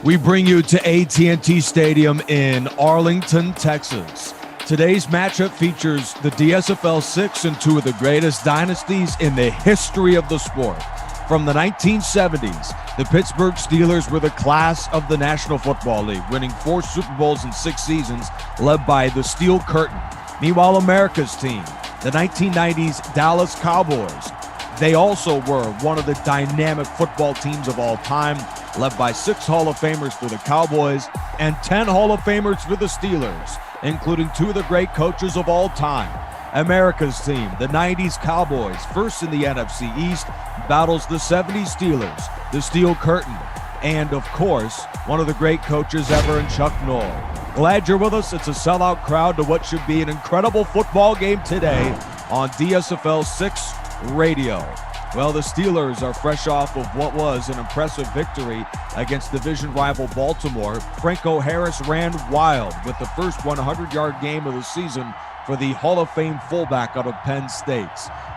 We bring you to AT&T Stadium in Arlington, Texas. Today's matchup features the DSFL 6 and two of the greatest dynasties in the history of the sport. From the 1970s, the Pittsburgh Steelers were the class of the National Football League, winning 4 Super Bowls in 6 seasons, led by the Steel Curtain. Meanwhile, America's team, the 1990s Dallas Cowboys, they also were one of the dynamic football teams of all time, led by 6 Hall of Famers for the Cowboys and 10 Hall of Famers for the Steelers, including 2 of the great coaches of all time. America's team, the 90s Cowboys, first in the NFC East, battles the 70s Steelers, the Steel Curtain, and of course, one of the great coaches ever in Chuck Noll. Glad you're with us. It's a sellout crowd to what should be an incredible football game today on DSFL 6 Radio. Well, the Steelers are fresh off of what was an impressive victory against division rival Baltimore. Franco Harris ran wild with the first 100-yard game of the season for the Hall of Fame fullback out of Penn State.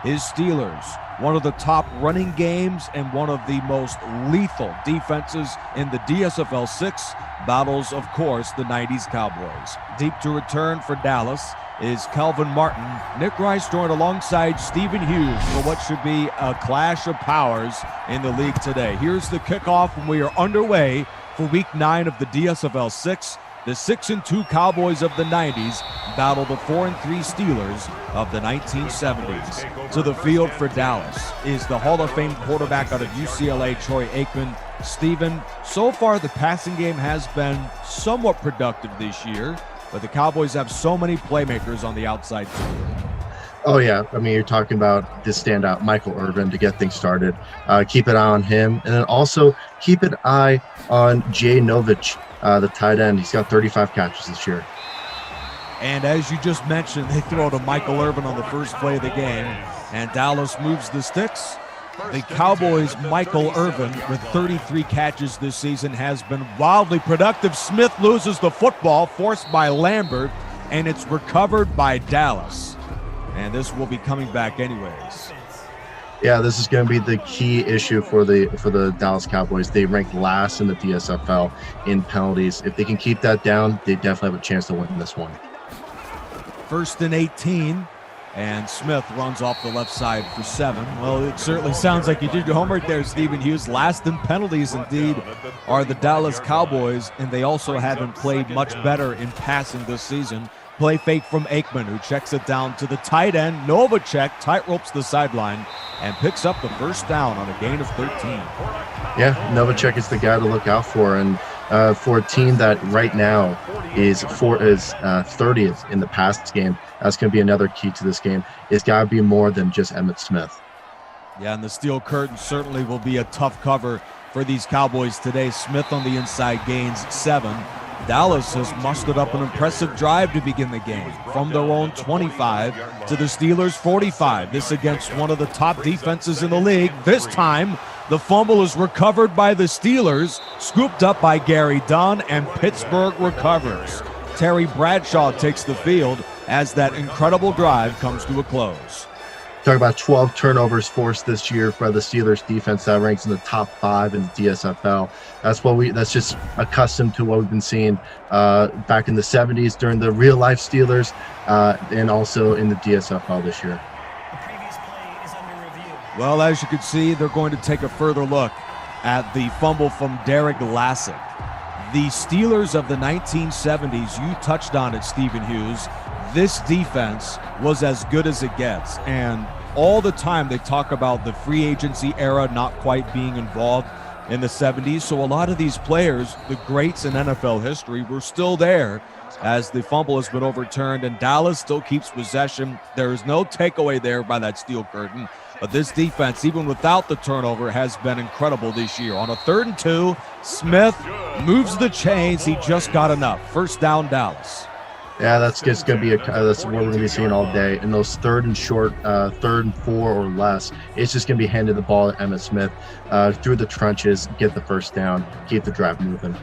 His Steelers, one of the top running games and one of the most lethal defenses in the DSFL 6, battles, of course, the 90s Cowboys. Deep to return for Dallas is Calvin Martin. Nick Rice joined alongside Stephen Hughes for what should be a clash of powers in the league today. Here's the kickoff, and we are underway for Week 9 of the DSFL 6. The 6-2 Cowboys of the 90s battle the 4-3 Steelers of the 1970s. To the field for Dallas is the Hall of Fame quarterback out of UCLA, Troy Aikman. Steven, so far the passing game has been somewhat productive this year, but the Cowboys have so many playmakers on the outside too. Oh, yeah. I mean, you're talking about this standout, Michael Irvin, to get things started. Keep an eye on him. And then also keep an eye on Jay Novich, the tight end. He's got 35 catches this year. And as you just mentioned, they throw to Michael Irvin on the first play of the game, and Dallas moves the sticks. The Cowboys' Michael Irvin, with 33 catches this season, has been wildly productive. Smith loses the football, forced by Lambert, and it's recovered by Dallas. And this will be coming back anyways. Yeah, this is going to be the key issue for the Dallas Cowboys. They rank last in the DSFL in penalties. If they can keep that down, they definitely have a chance to win this one. 1st and 18, and Smith runs off the left side for 7. Well, it certainly sounds like you did your homework there, Stephen Hughes. Last in penalties, indeed, are the Dallas Cowboys, and they also haven't played much better in passing this season. Play fake from Aikman, who checks it down to the tight end. Novacek tightropes the sideline and picks up the first down on a gain of 13. Yeah, Novacek is the guy to look out for, and for a team that right now is 30th in the pass game, that's going to be another key to this game. It's got to be more than just Emmitt Smith. Yeah, and the Steel Curtain certainly will be a tough cover for these Cowboys today. Smith on the inside gains 7. Dallas has mustered up an impressive drive to begin the game, from their own 25 to the Steelers' 45. This against one of the top defenses in the league. This time, the fumble is recovered by the Steelers, scooped up by Gary Dunn, and Pittsburgh recovers. Terry Bradshaw takes the field as that incredible drive comes to a close. Talk about 12 turnovers forced this year by the Steelers defense. That ranks in the top 5 in the DSFL. That's just accustomed to what we've been seeing back in the 70s during the real life Steelers and also in the DSFL this year. The previous play is under review. Well, as you can see, they're going to take a further look at the fumble from Derek Lassick. The Steelers of the 1970s, you touched on it, Stephen Hughes. This defense was as good as it gets, and all the time they talk about the free agency era not quite being involved in the 70s, so a lot of these players, the greats in NFL history, were still there as the fumble has been overturned, and Dallas still keeps possession. There is no takeaway there by that Steel Curtain, but this defense, even without the turnover, has been incredible this year. On a 3rd and 2, Smith moves the chains. He just got enough. First down, Dallas. Yeah, that's just going to be that's what we're going to be seeing all day. In those 3rd and short, 3rd and 4 or less, it's just going to be handing the ball to Emmitt Smith through the trenches, get the first down, keep the drive moving.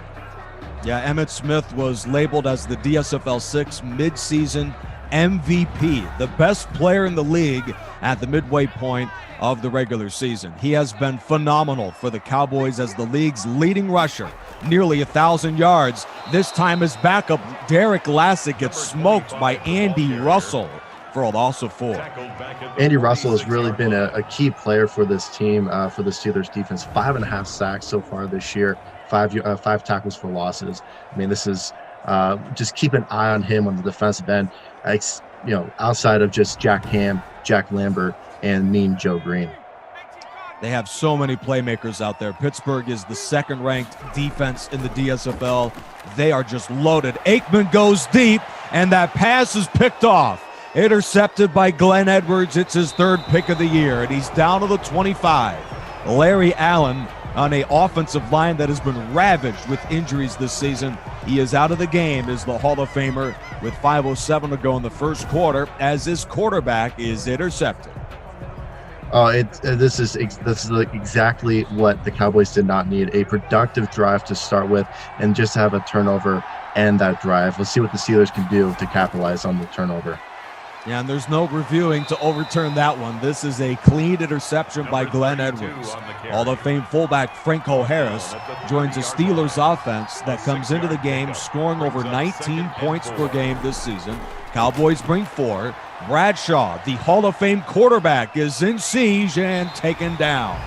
Yeah, Emmitt Smith was labeled as the DSFL 6 midseason MVP, the best player in the league at the midway point of the regular season. He has been phenomenal for the Cowboys as the league's leading rusher, nearly 1,000 yards. This time his backup, Derek Lassick, gets smoked by Andy Russell for a loss of 4. Andy Russell has really been a key player for this team, for the Steelers defense. 5.5 sacks so far this year, five tackles for losses. I mean, this is just keep an eye on him on the defensive end. Outside of just Jack Ham, Jack Lambert, and Mean Joe Green. They have so many playmakers out there. Pittsburgh is the second-ranked defense in the DSFL. They are just loaded. Aikman goes deep, and that pass is picked off. Intercepted by Glenn Edwards. It's his 3rd pick of the year, and he's down to the 25. Larry Allen on an offensive line that has been ravaged with injuries this season. He is out of the game as the Hall of Famer with 5:07 to go in the first quarter as his quarterback is intercepted. This is exactly what the Cowboys did not need. A productive drive to start with and just have a turnover end that drive. Let's see what the Steelers can do to capitalize on the turnover. Yeah, and there's no reviewing to overturn that one. This is a clean interception by Glenn Edwards. Hall of Fame fullback Franco Harris joins the Steelers offense that comes into the game scoring over 19 points per game this season. Cowboys bring 4. Bradshaw, the Hall of Fame quarterback, is in siege and taken down.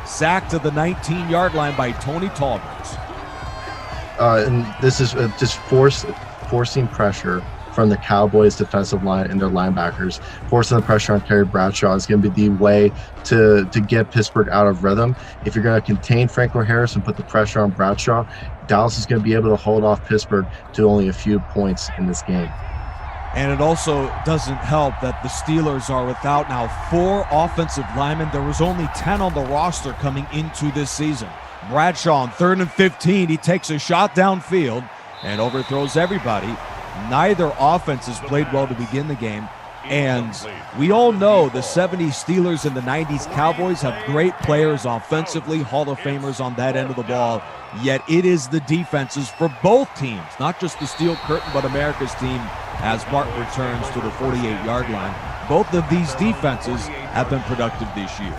Sacked to the 19-yard line by Tony Talbot. And this is just forcing pressure from the Cowboys defensive line and their linebackers. Forcing the pressure on Terry Bradshaw is going to be the way to get Pittsburgh out of rhythm. If you're going to contain Franco Harris and put the pressure on Bradshaw, Dallas is going to be able to hold off Pittsburgh to only a few points in this game. And it also doesn't help that the Steelers are without now 4 offensive linemen. There was only 10 on the roster coming into this season. Bradshaw on 3rd and 15, he takes a shot downfield and overthrows everybody. Neither offense has played well to begin the game. And we all know the 70s Steelers and the 90s Cowboys have great players offensively, Hall of Famers on that end of the ball. Yet it is the defenses for both teams, not just the Steel Curtain, but America's team, as Martin returns to the 48-yard line. Both of these defenses have been productive this year.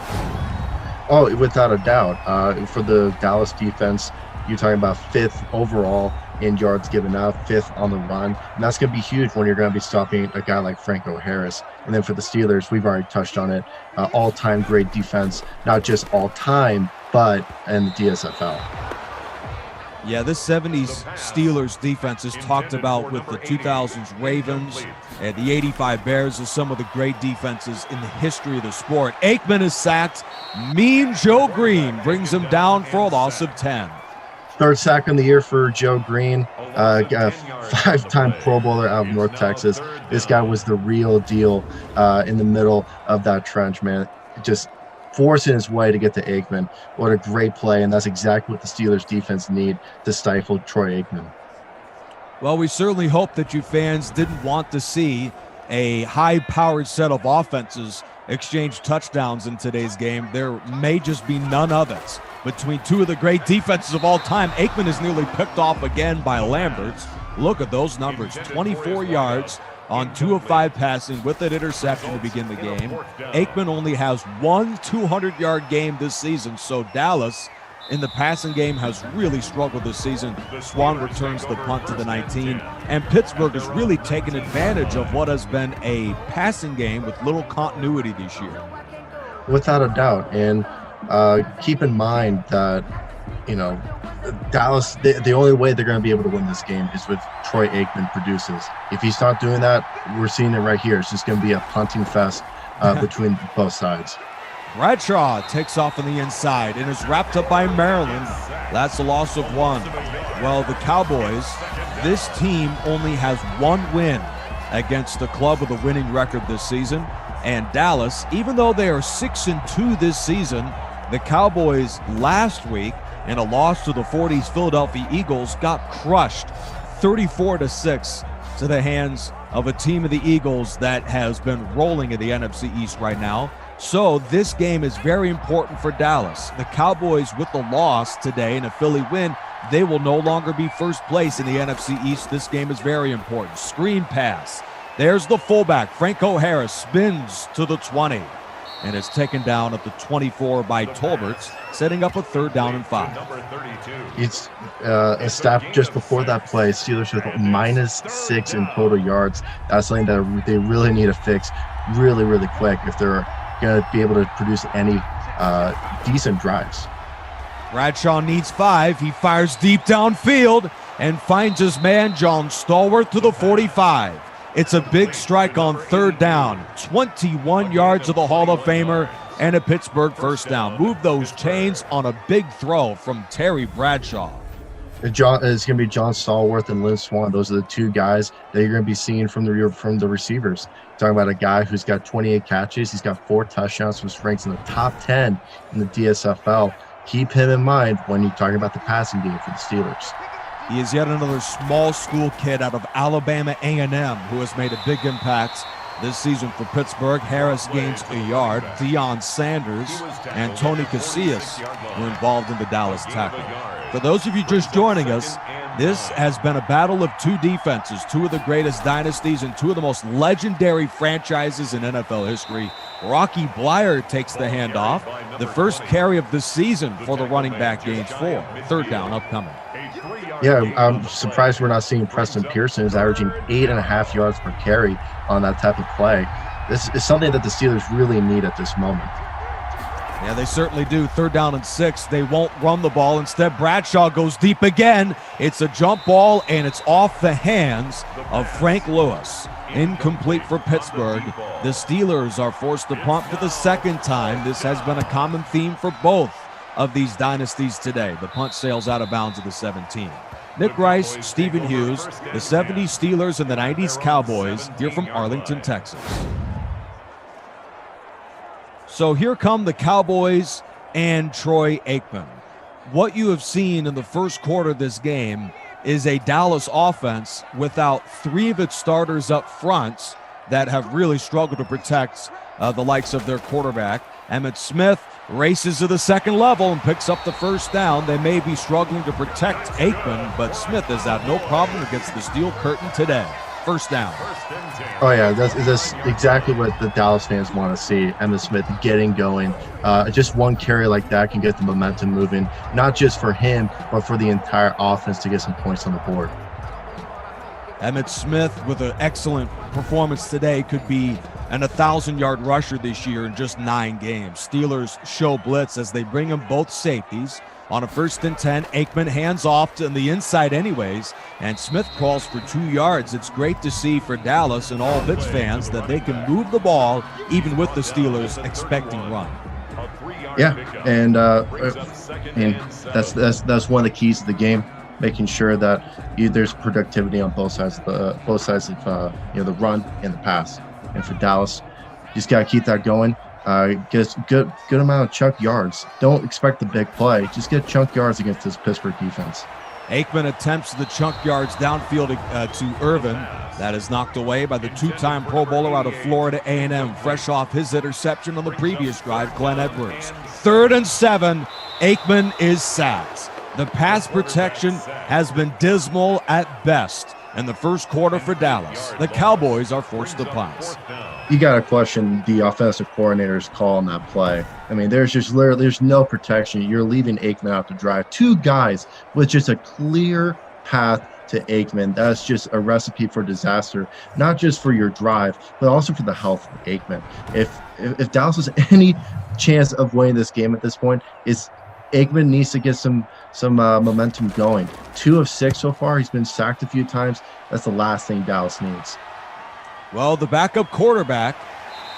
Oh, without a doubt. For the Dallas defense, you're talking about 5th overall in yards given up, 5th on the run. And that's going to be huge when you're going to be stopping a guy like Franco Harris. And then for the Steelers, we've already touched on it, all-time great defense, not just all-time, but in the DSFL. Yeah, this 70s Steelers defense is talked about with the 2000s Ravens and the 85 Bears as some of the great defenses in the history of the sport. Aikman is sacked. Mean Joe Green brings him down for a loss of 10. 3rd sack in the year for Joe Green, a 5-time Pro Bowler out of North Texas. This guy was the real deal in the middle of that trench, man. Just forcing his way to get to Aikman. What a great play, and that's exactly what the Steelers defense need to stifle Troy Aikman. Well, we certainly hope that you fans didn't want to see a high-powered set of offenses exchange touchdowns in today's game. There may just be none of it. Between 2 of the great defenses of all time, Aikman is nearly picked off again by Lambert. Look at those numbers, 24 yards on 2 of 5 passing with an interception to begin the game. Aikman only has 1 200-yard game this season, so Dallas in the passing game has really struggled this season. Swan returns the punt to the 19, and Pittsburgh has really taken advantage of what has been a passing game with little continuity this year. Without a doubt, and keep in mind that, Dallas, the only way they're going to be able to win this game is with Troy Aikman produces. If he's not doing that, we're seeing it right here. It's just going to be a punting fest between both sides. Bradshaw takes off on the inside and is wrapped up by Maryland. That's a loss of 1. Well, the Cowboys, this team only has 1 win against the club with a winning record this season. And Dallas, even though they are 6-2 this season, the Cowboys last week in a loss to the 40s Philadelphia Eagles got crushed 34-6 to the hands of a team of the Eagles that has been rolling in the NFC East right now. So this game is very important for Dallas. The Cowboys, with the loss today and a Philly win, they will no longer be first place in the NFC East. This game is very important. Screen pass. There's the fullback. Franco Harris spins to the 20 and is taken down at the 24 by Tolberts, setting up a 3rd down and 5. It's a stat just before that play. Steelers with -6 in total yards. That's something that they really need to fix really, really quick if they're going to be able to produce any decent drives. Bradshaw needs 5. He fires deep downfield and finds his man, John Stallworth, to the 45. It's a big strike on 3rd down. 21 yards of the Hall of Famer and a Pittsburgh 1st down. Move those chains on a big throw from Terry Bradshaw. It's going to be John Stallworth and Lynn Swann. Those are the 2 guys that you're going to be seeing from the receivers. Talking about a guy who's got 28 catches. He's got 4 touchdowns, which ranks in the top 10 in the DSFL. Keep him in mind when you're talking about the passing game for the Steelers. He is yet another small school kid out of Alabama A&M who has made a big impact this season for Pittsburgh. Harris gains a yard. Deion Sanders and Tony Casillas were involved in the Dallas tackle. For those of you just joining us, this has been a battle of 2 defenses, 2 of the greatest dynasties and 2 of the most legendary franchises in NFL history. Rocky Bleier takes the handoff. The first carry of the season for the running back gains 4. 3rd down upcoming. Yeah, I'm surprised we're not seeing Preston Pearson, who's averaging 8.5 yards per carry on that type of play. This is something that the Steelers really need at this moment. Yeah, they certainly do. 3rd down and 6. They won't run the ball. Instead, Bradshaw goes deep again. It's a jump ball, and it's off the hands of Frank Lewis. Incomplete for Pittsburgh. The Steelers are forced to punt for the 2nd time. This has been a common theme for both of these dynasties today. The punt sails out of bounds at the 17. Nick Rice, Stephen Hughes, the 70s Steelers and the 90s Cowboys, here from Arlington, Texas. So here come the Cowboys and Troy Aikman. What you have seen in the first quarter of this game is a Dallas offense without 3 of its starters up front that have really struggled to protect the likes of their quarterback. Emmitt Smith races to the 2nd level and picks up the 1st down. They may be struggling to protect Aikman, but Smith has had no problem against the steel curtain today. 1st down. Oh, yeah, that's exactly what the Dallas fans want to see. Emmitt Smith getting going. Just 1 carry like that can get the momentum moving, not just for him, but for the entire offense to get some points on the board. Emmitt Smith, with an excellent performance today, could be an 1,000-yard rusher this year in just 9 games. Steelers show blitz as they bring him both safeties. On a 1st and 10, Aikman hands off to the inside anyways, and Smith crawls for 2 yards. It's great to see for Dallas and all of its fans that they can move the ball even with the Steelers expecting run. Yeah, and that's one of the keys to the game, making sure that there's productivity on both sides of the run and the pass. And for Dallas, you just got to keep that going. Get a good amount of chunk yards. Don't expect the big play. Just get chunk yards against this Pittsburgh defense. Aikman attempts the chunk yards downfield to Irvin. That is knocked away by the 2-time Pro Bowler out of Florida A&M, fresh off his interception on the previous drive, Glenn Edwards. 3rd and 7, Aikman is sacked. The pass protection has been dismal at best in the first quarter for Dallas. The Cowboys are forced to pass. You got to question the offensive coordinator's call on that play. I mean, there's no protection. You're leaving Aikman out to dry. 2 guys with just a clear path to Aikman. That's just a recipe for disaster, not just for your drive, but also for the health of Aikman. If Dallas has any chance of winning this game at this point, Aikman needs to get some momentum going. 2 of 6 so far. He's been sacked a few times. That's the last thing Dallas needs. Well, the backup quarterback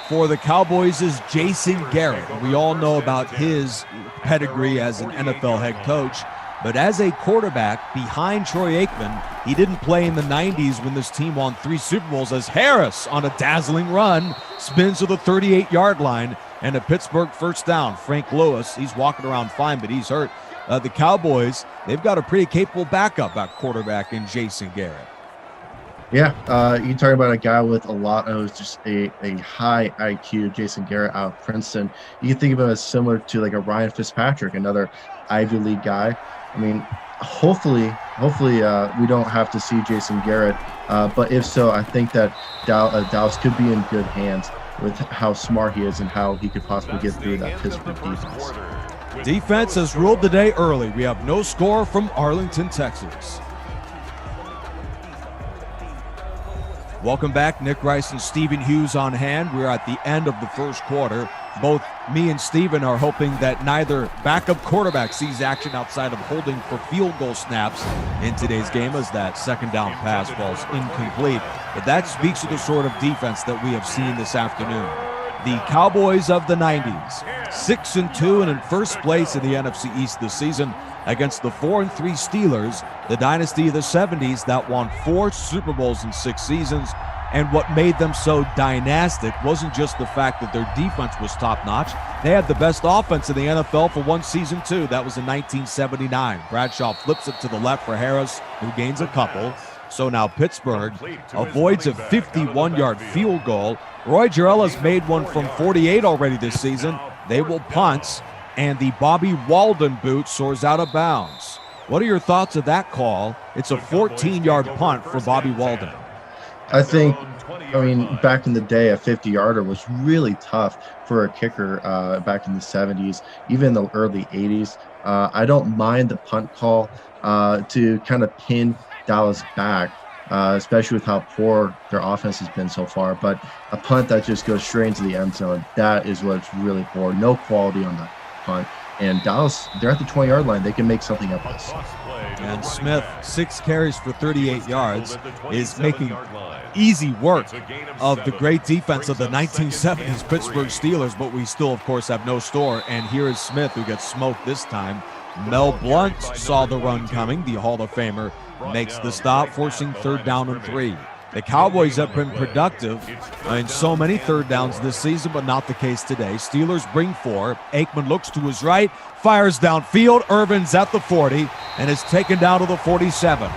for the Cowboys is Jason Garrett. We all know about his pedigree as an NFL head coach, but as a quarterback behind Troy Aikman, he didn't play in the 90s when this team won 3 Super Bowls, as Harris, on a dazzling run, spins to the 38-yard line and a Pittsburgh 1st down. Frank Lewis, he's walking around fine, but he's hurt. The Cowboys, they've got a pretty capable backup at quarterback in Jason Garrett. Yeah, you're talking about a guy with just a high IQ, Jason Garrett out of Princeton. You can think of him as similar to like a Ryan Fitzpatrick, another Ivy League guy. I mean, hopefully we don't have to see Jason Garrett. But if so, I think that Dallas could be in good hands with how smart he is and how he could possibly get through that Pittsburgh defense. Defense has ruled the day early. We have no score from Arlington, Texas. Welcome back. Nick Rice and Stephen Hughes on hand. We're at the end of the first quarter. Both me and Stephen are hoping that neither backup quarterback sees action outside of holding for field goal snaps in today's game, as that second down pass falls incomplete. But that speaks to the sort of defense that we have seen this afternoon. The Cowboys of the 90s, 6-2 and in first place in the NFC East this season against the 4-3 Steelers, the dynasty of the 70s that won 4 Super Bowls in 6 seasons. And what made them so dynastic wasn't just the fact that their defense was top-notch. They had the best offense in the NFL for one season, too. That was in 1979. Bradshaw flips it to the left for Harris, who gains a couple. So now Pittsburgh avoids a 51-yard field goal. Roy Girella's made one from 48 already this season. They will punt, and the Bobby Walden boot soars out of bounds. What are your thoughts of that call? It's a 14-yard punt for Bobby Walden. I mean, back in the day, a 50-yarder was really tough for a kicker back in the 70s, even in the early 80s. I don't mind the punt call to kind of pin Dallas back, especially with how poor their offense has been so far. But a punt that just goes straight into the end zone, that is what's really poor. No quality on the punt. And Dallas, they're at the 20-yard line. They can make something of this. And Smith, 6 carries for 38 yards, is making easy work of the great defense of the 1970s Pittsburgh Steelers, but we still, of course, have no score. And here is Smith, who gets smoked this time. Mel Blount saw the run coming. The Hall of Famer makes the stop, forcing 3rd down and 3. The Cowboys have been productive in so many 3rd downs this season, but not the case today. Steelers bring 4. Aikman looks to his right, fires downfield. Irvin's at the 40 and is taken down to the 47.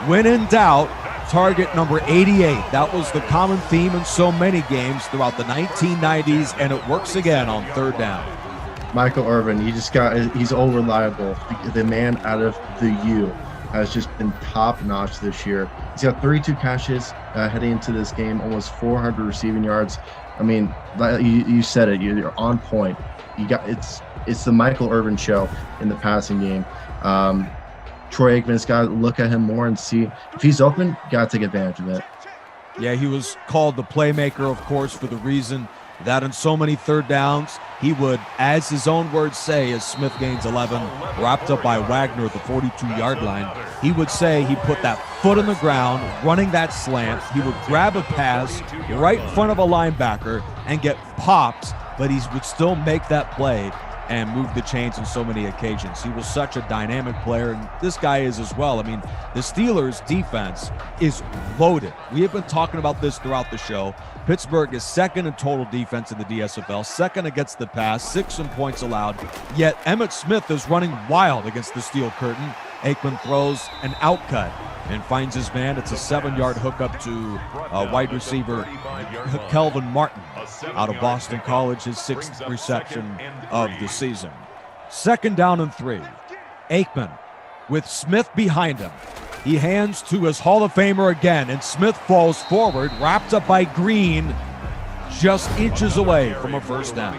When in doubt, target number 88. That was the common theme in so many games throughout the 1990s, and it works again on 3rd down. Michael Irvin, he's all reliable. The man out of the U has just been top-notch this year. He's got 32 catches heading into this game, almost 400 receiving yards. I mean, you said it. You're on point. It's the Michael Irvin show in the passing game. Troy Aikman's got to look at him more and see if he's open. Got to take advantage of it. Yeah, he was called the playmaker, of course, for the reason that in so many 3rd downs, he would, as his own words say, as Smith gains 11, wrapped up by Wagner at the 42-yard line, he would say he put that foot on the ground, running that slant. He would grab a pass right in front of a linebacker and get popped, but he would still make that play and move the chains on so many occasions. He was such a dynamic player, and this guy is as well. I mean, the Steelers' defense is loaded. We have been talking about this throughout the show. Pittsburgh is 2nd in total defense in the DSFL, 2nd against the pass, 6 in points allowed. Yet Emmitt Smith is running wild against the steel curtain. Aikman throws an outcut and finds his man. It's a 7-yard hookup to wide receiver Kelvin Martin out of Boston College, his 6th reception of the season. 2nd down and 3. Aikman with Smith behind him. He hands to his Hall of Famer again, and Smith falls forward, wrapped up by Green, just inches away from a 1st down.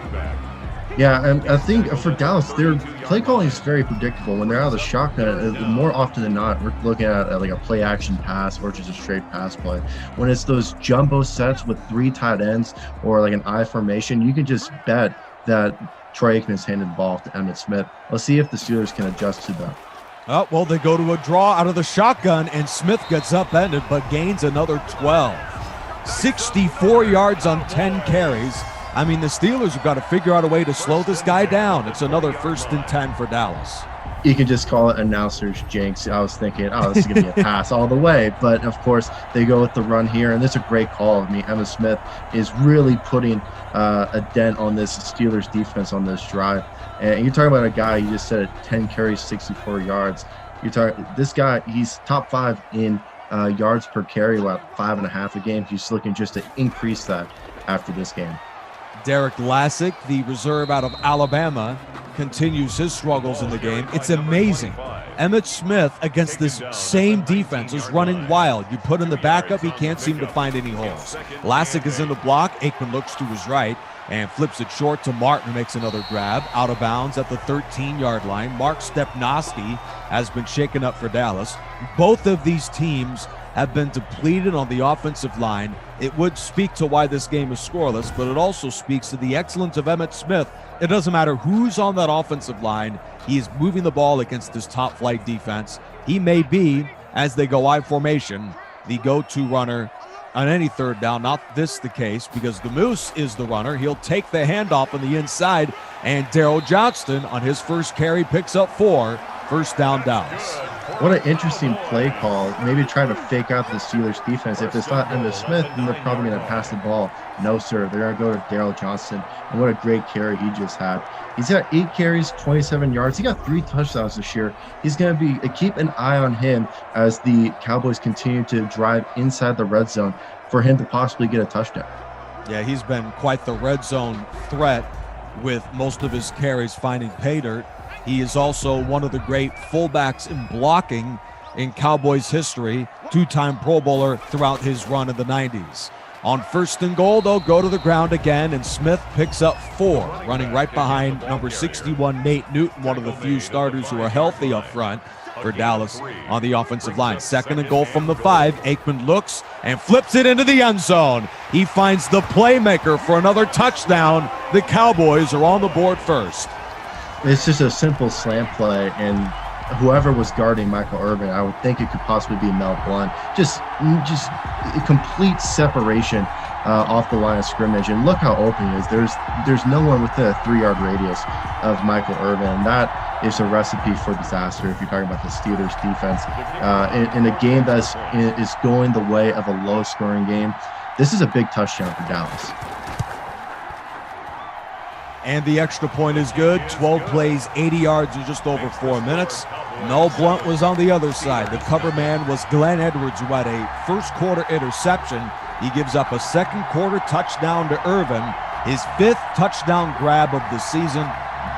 Yeah, and I think for Dallas, their play calling is very predictable. When they're out of the shotgun, more often than not, we're looking at like a play action pass or just a straight pass play. When it's those jumbo sets with 3 tight ends or like an I formation, you can just bet that Troy Aikman's handed the ball to Emmitt Smith. Let's see if the Steelers can adjust to that. Oh, well, they go to a draw out of the shotgun, and Smith gets upended but gains another 12. 64 yards on 10 carries. I mean, the Steelers have got to figure out a way to slow this guy down. It's another 1st and 10 for Dallas. You can just call it announcer's jinx. I was thinking, this is going to be a pass all the way. But, of course, they go with the run here, and it's a great call. I mean, Emmitt Smith is really putting a dent on this Steelers defense on this drive. And you're talking about a guy, you just said it, 10 carries, 64 yards. This guy, he's top 5 in yards per carry, about 5.5 a game. He's looking just to increase that after this game. Derek Lassick, the reserve out of Alabama, continues his struggles in the game. It's amazing Emmitt Smith against this same defense is running wild. You put in the backup, he can't seem to find any holes. Lassick is in the block. Aikman looks to his right and flips it short to Martin, who makes another grab. Out of bounds at the 13-yard line. Mark Stepnoski has been shaken up for Dallas. Both of these teams have been depleted on the offensive line. It would speak to why this game is scoreless, but it also speaks to the excellence of Emmitt Smith. It doesn't matter who's on that offensive line. He is moving the ball against this top-flight defense. He may be, as they go I formation, the go-to runner on any third down. Not this the case, because the Moose is the runner. He'll take the handoff on the inside, and Daryl Johnston on his first carry picks up 4 first down Dallas. What an interesting play call. Maybe try to fake out the Steelers defense. If it's not Emmitt Smith, then they're probably going to pass the ball. No, sir. They're going to go to Daryl Johnston. And what a great carry he just had. He's got 8 carries, 27 yards. He got 3 touchdowns this year. He's going to be keep an eye on him as the Cowboys continue to drive inside the red zone for him to possibly get a touchdown. Yeah, he's been quite the red zone threat with most of his carries finding pay dirt. He is also one of the great fullbacks in blocking in Cowboys history, 2-time Pro Bowler throughout his run in the 90s. On first and goal, they'll go to the ground again, and Smith picks up 4, running right behind number 61, Nate Newton, one of the few starters who are healthy up front for Dallas on the offensive line. Second and goal from the 5. Aikman looks and flips it into the end zone. He finds the playmaker for another touchdown. The Cowboys are on the board first. It's just a simple slant play, and whoever was guarding Michael Irvin, I would think it could possibly be Mel Blount. Just a complete separation off the line of scrimmage, and look how open he is. There's no one within a 3-yard radius of Michael Irvin, and that is a recipe for disaster if you're talking about the Steelers defense. In a game that is going the way of a low-scoring game, this is a big touchdown for Dallas. And the extra point is good. 12 plays, 80 yards in just over 4 minutes. Mel Blount was on the other side. The cover man was Glenn Edwards, who had a first-quarter interception. He gives up a second-quarter touchdown to Irvin, his 5th touchdown grab of the season.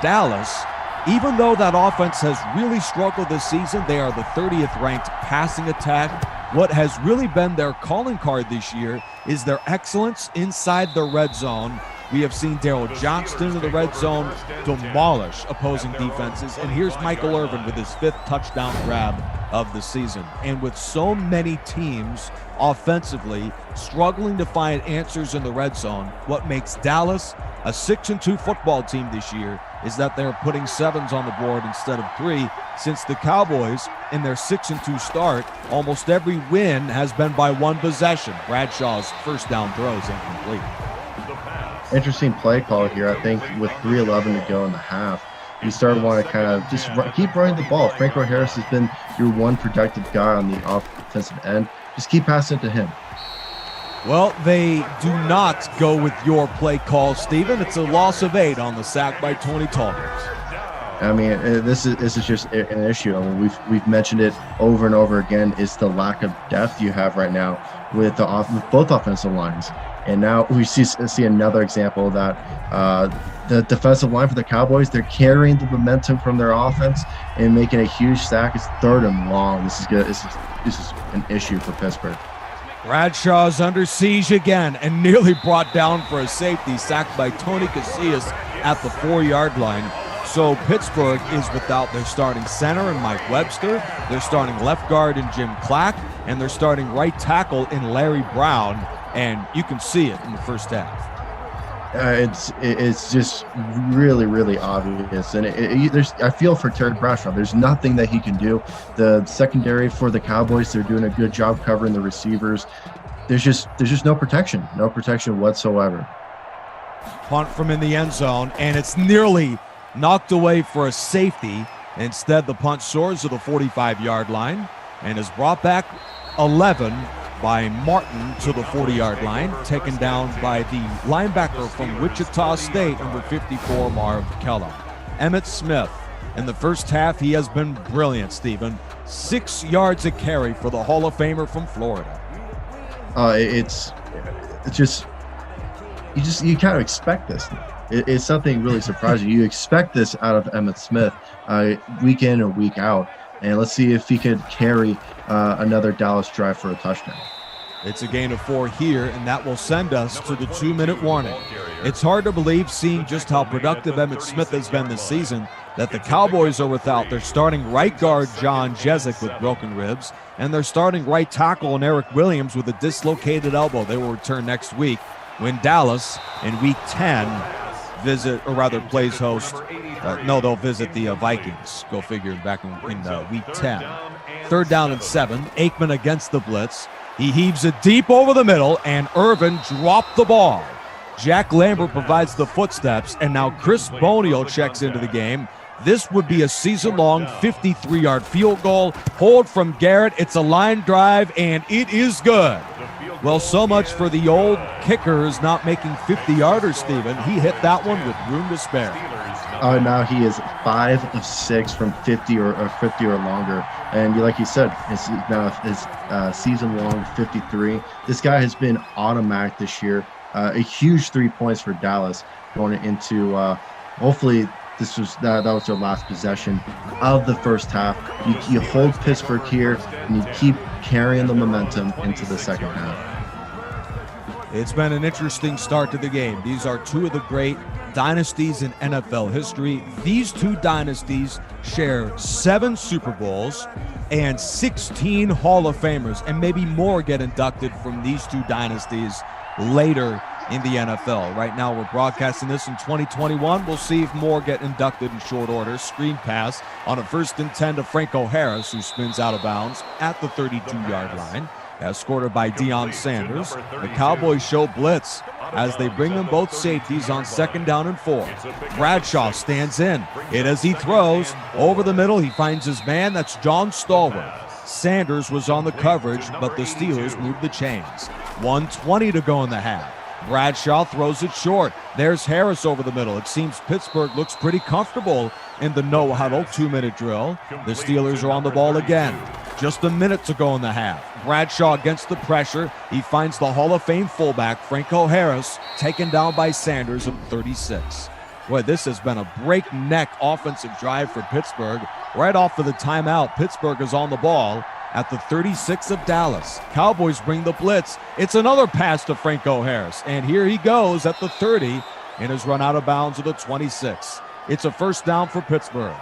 Dallas, even though that offense has really struggled this season, they are the 30th ranked passing attack. What has really been their calling card this year is their excellence inside the red zone. We have seen Daryl Johnston in the red zone demolish opposing defenses. And here's Michael Irvin with his 5th touchdown grab of the season. And with so many teams offensively struggling to find answers in the red zone, what makes Dallas a 6-2 football team this year is that they're putting 7s on the board instead of 3. Since the Cowboys, in their 6-2 start, almost every win has been by 1 possession. Bradshaw's first down throw is incomplete. Interesting play call here. I think with 3:11 to go in the half, you start want to kind of just keep running the ball. Franco Harris has been your one productive guy on the offensive end. Just keep passing it to him. Well, they do not go with your play call, Steven. It's a loss of 8 on the sack by Tony Tolbert. I mean, this is just an issue. I mean, we've mentioned it over and over again. Is the lack of depth you have right now with both offensive lines. And now we see another example of that. The defensive line for the Cowboys, they're carrying the momentum from their offense and making a huge sack. It's 3rd and long. This is good. This is an issue for Pittsburgh. Bradshaw's under siege again and nearly brought down for a safety, sacked by Tony Casillas at the 4-yard line. So Pittsburgh is without their starting center in Mike Webster, their starting left guard in Jim Clack, and their starting right tackle in Larry Brown. And you can see it in the first half. It's just really, really obvious. And I feel for Terry Bradshaw. There's nothing that he can do. The secondary for the Cowboys, they're doing a good job covering the receivers. There's just no protection whatsoever. Punt from in the end zone, and it's nearly knocked away for a safety. Instead, the punt soars to the 45-yard line and is brought back 11 by Martin to the 40-yard line, taken down by the linebacker from Wichita State, number 54, Marv Kellogg. Emmitt Smith, in the first half, he has been brilliant, Stephen. 6 yards a carry for the Hall of Famer from Florida. It's just you kind of expect this. It's something really surprising. You expect this out of Emmitt Smith week in or week out. and let's see if he could carry another Dallas drive for a touchdown. It's a gain of 4 here, and that will send us to the 2-minute warning. It's hard to believe, seeing just how productive Emmitt Smith has been this season, that the Cowboys are without their starting right guard, John Jezik, with broken ribs, and their starting right tackle, Eric Williams, with a dislocated elbow. They will return next week when Dallas, in Week 10, plays host. They'll visit the Vikings. Go figure, back in Week 10. 3rd down and 7. Aikman against the blitz. He heaves it deep over the middle, and Irvin dropped the ball. Jack Lambert provides the footsteps, and now Chris Bonio checks into the game. This would be a season-long 53-yard field goal. Hold from Garrett. It's a line drive, and it is good. Well, so much for the old kickers not making 50-yarders, Stephen. He hit that one with room to spare. Now he is 5 of 6 from 50 or longer, and like you said, it's now his season-long 53. This guy has been automatic this year. A huge 3 points for Dallas going into hopefully that was their last possession of the first half. You hold Pittsburgh here, and you keep carrying the momentum into the second half. It's been an interesting start to the game. These are 2 of the great dynasties in NFL history. These 2 dynasties share 7 Super Bowls and 16 Hall of Famers, and maybe more get inducted from these 2 dynasties later in the NFL. Right now, we're broadcasting this in 2021. We'll see if more get inducted in short order. Screen pass on a 1st and 10 to Franco Harris, who spins out of bounds at the 32-yard line. Escorted by Deion Sanders. The Cowboys show blitz as they bring them both safeties on 2nd down and 4. Bradshaw stands in. Hit as he throws. Over the middle, he finds his man. That's John Stallworth. Sanders was on the coverage, but the Steelers moved the chains. 1:20 to go in the half. Bradshaw throws it short. There's Harris over the middle. It seems Pittsburgh looks pretty comfortable in the no-huddle 2-minute drill. The Steelers are on the ball again. Just a minute to go in the half. Bradshaw against the pressure. He finds the Hall of Fame fullback, Franco Harris, taken down by Sanders at 36. Boy, this has been a breakneck offensive drive for Pittsburgh. Right off of the timeout, Pittsburgh is on the ball at the 36 of Dallas. Cowboys bring the blitz. It's another pass to Franco Harris, and here he goes at the 30 and is run out of bounds at the 26. It's a 1st down for Pittsburgh.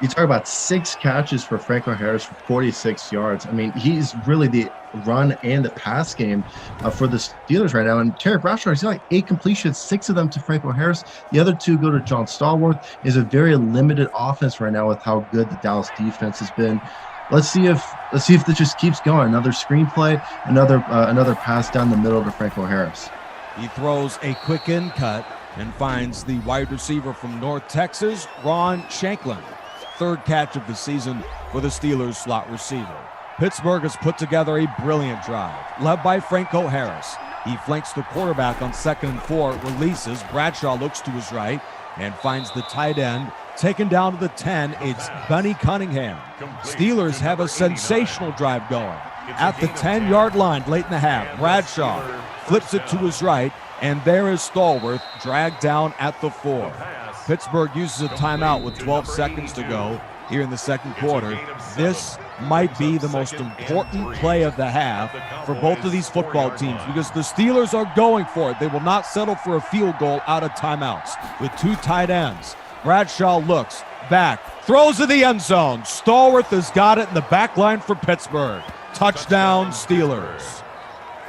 You talk about 6 catches for Franco Harris for 46 yards. I mean, he's really the run and the pass game for the Steelers right now. And Terry Bradshaw, he's got like 8 completions, 6 of them to Franco Harris. The other 2 go to John Stallworth. Is a very limited offense right now with how good the Dallas defense has been. Let's see if this just keeps going. Another screenplay, another pass down the middle to Franco Harris. He throws a quick in cut and finds the wide receiver from North Texas, Ron Shanklin. 3rd catch of the season for the Steelers slot receiver. Pittsburgh has put together a brilliant drive, led by Franco Harris. He flanks the quarterback on 2nd and 4, releases. Bradshaw looks to his right and finds the tight end. Taken down to the 10, it's Benny Cunningham. Steelers have a sensational drive going. At the 10-yard line late in the half, Bradshaw flips it to his right, and there is Stallworth dragged down at the 4. Pittsburgh uses a timeout with 12 seconds to go here in the 2nd quarter. This might be the most important play of the half for both of these football teams, because the Steelers are going for it. They will not settle for a field goal out of timeouts with 2 tight ends. Bradshaw looks back, throws in the end zone. Stallworth has got it in the back line for Pittsburgh. Touchdown, Steelers.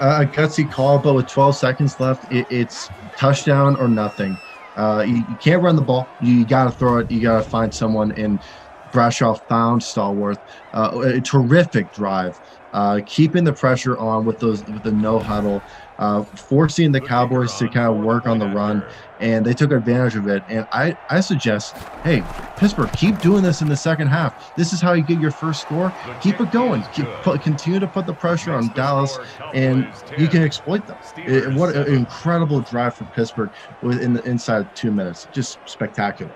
A gutsy call, but with 12 seconds left, it's touchdown or nothing. You can't run the ball. You got to throw it. You got to find someone. And Bradshaw found Stallworth. A terrific drive, keeping the pressure on with the no huddle, forcing the Cowboys to kind of work on the run, and they took advantage of it. And I suggest, hey, Pittsburgh, keep doing this in the second half. This is how you get your first score. Keep it going. Continue to put the pressure on Dallas, and you can exploit them. What an incredible drive for Pittsburgh inside 2 minutes. Just spectacular.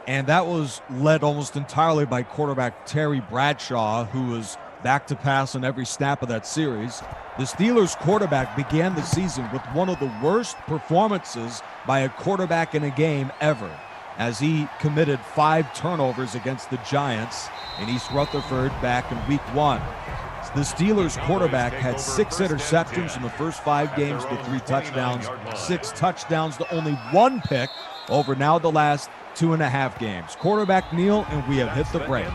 And that was led almost entirely by quarterback Terry Bradshaw, who was back to pass on every snap of that series. The Steelers quarterback began the season with one of the worst performances by a quarterback in a game ever. as he committed 5 turnovers against the Giants in East Rutherford back in week 1. The Steelers quarterback had 6 interceptions in the first 5 games to 3 touchdowns, 6 touchdowns to only 1 pick over now the last 2.5 games. Quarterback kneel, and we have hit the break.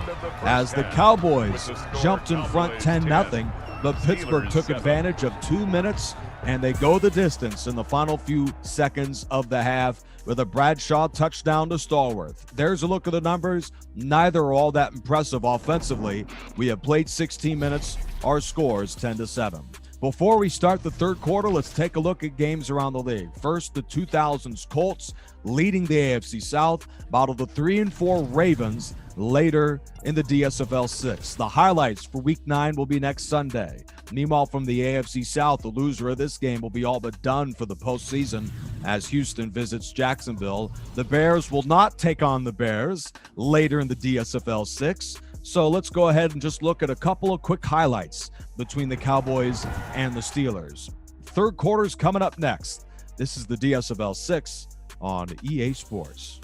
As the Cowboys jumped in front 10-0, but Pittsburgh took advantage of 2 minutes, and they go the distance in the final few seconds of the half with a Bradshaw touchdown to Stallworth. There's a look at the numbers. Neither are all that impressive offensively. We have played 16 minutes. Our score is 10-7. Before we start the third quarter, let's take a look at games around the league. First, the 2000s Colts leading the AFC South, battle the 3-4 Ravens later in the DSFL 6. The highlights for Week 9 will be next Sunday. Meanwhile, from the AFC South, the loser of this game will be all but done for the postseason as Houston visits Jacksonville. The Bears will not take on the Bears later in the DSFL 6. So let's go ahead and just look at a couple of quick highlights between the Cowboys and the Steelers. Third quarter's coming up next. This is the DSFL 6 on EA Sports.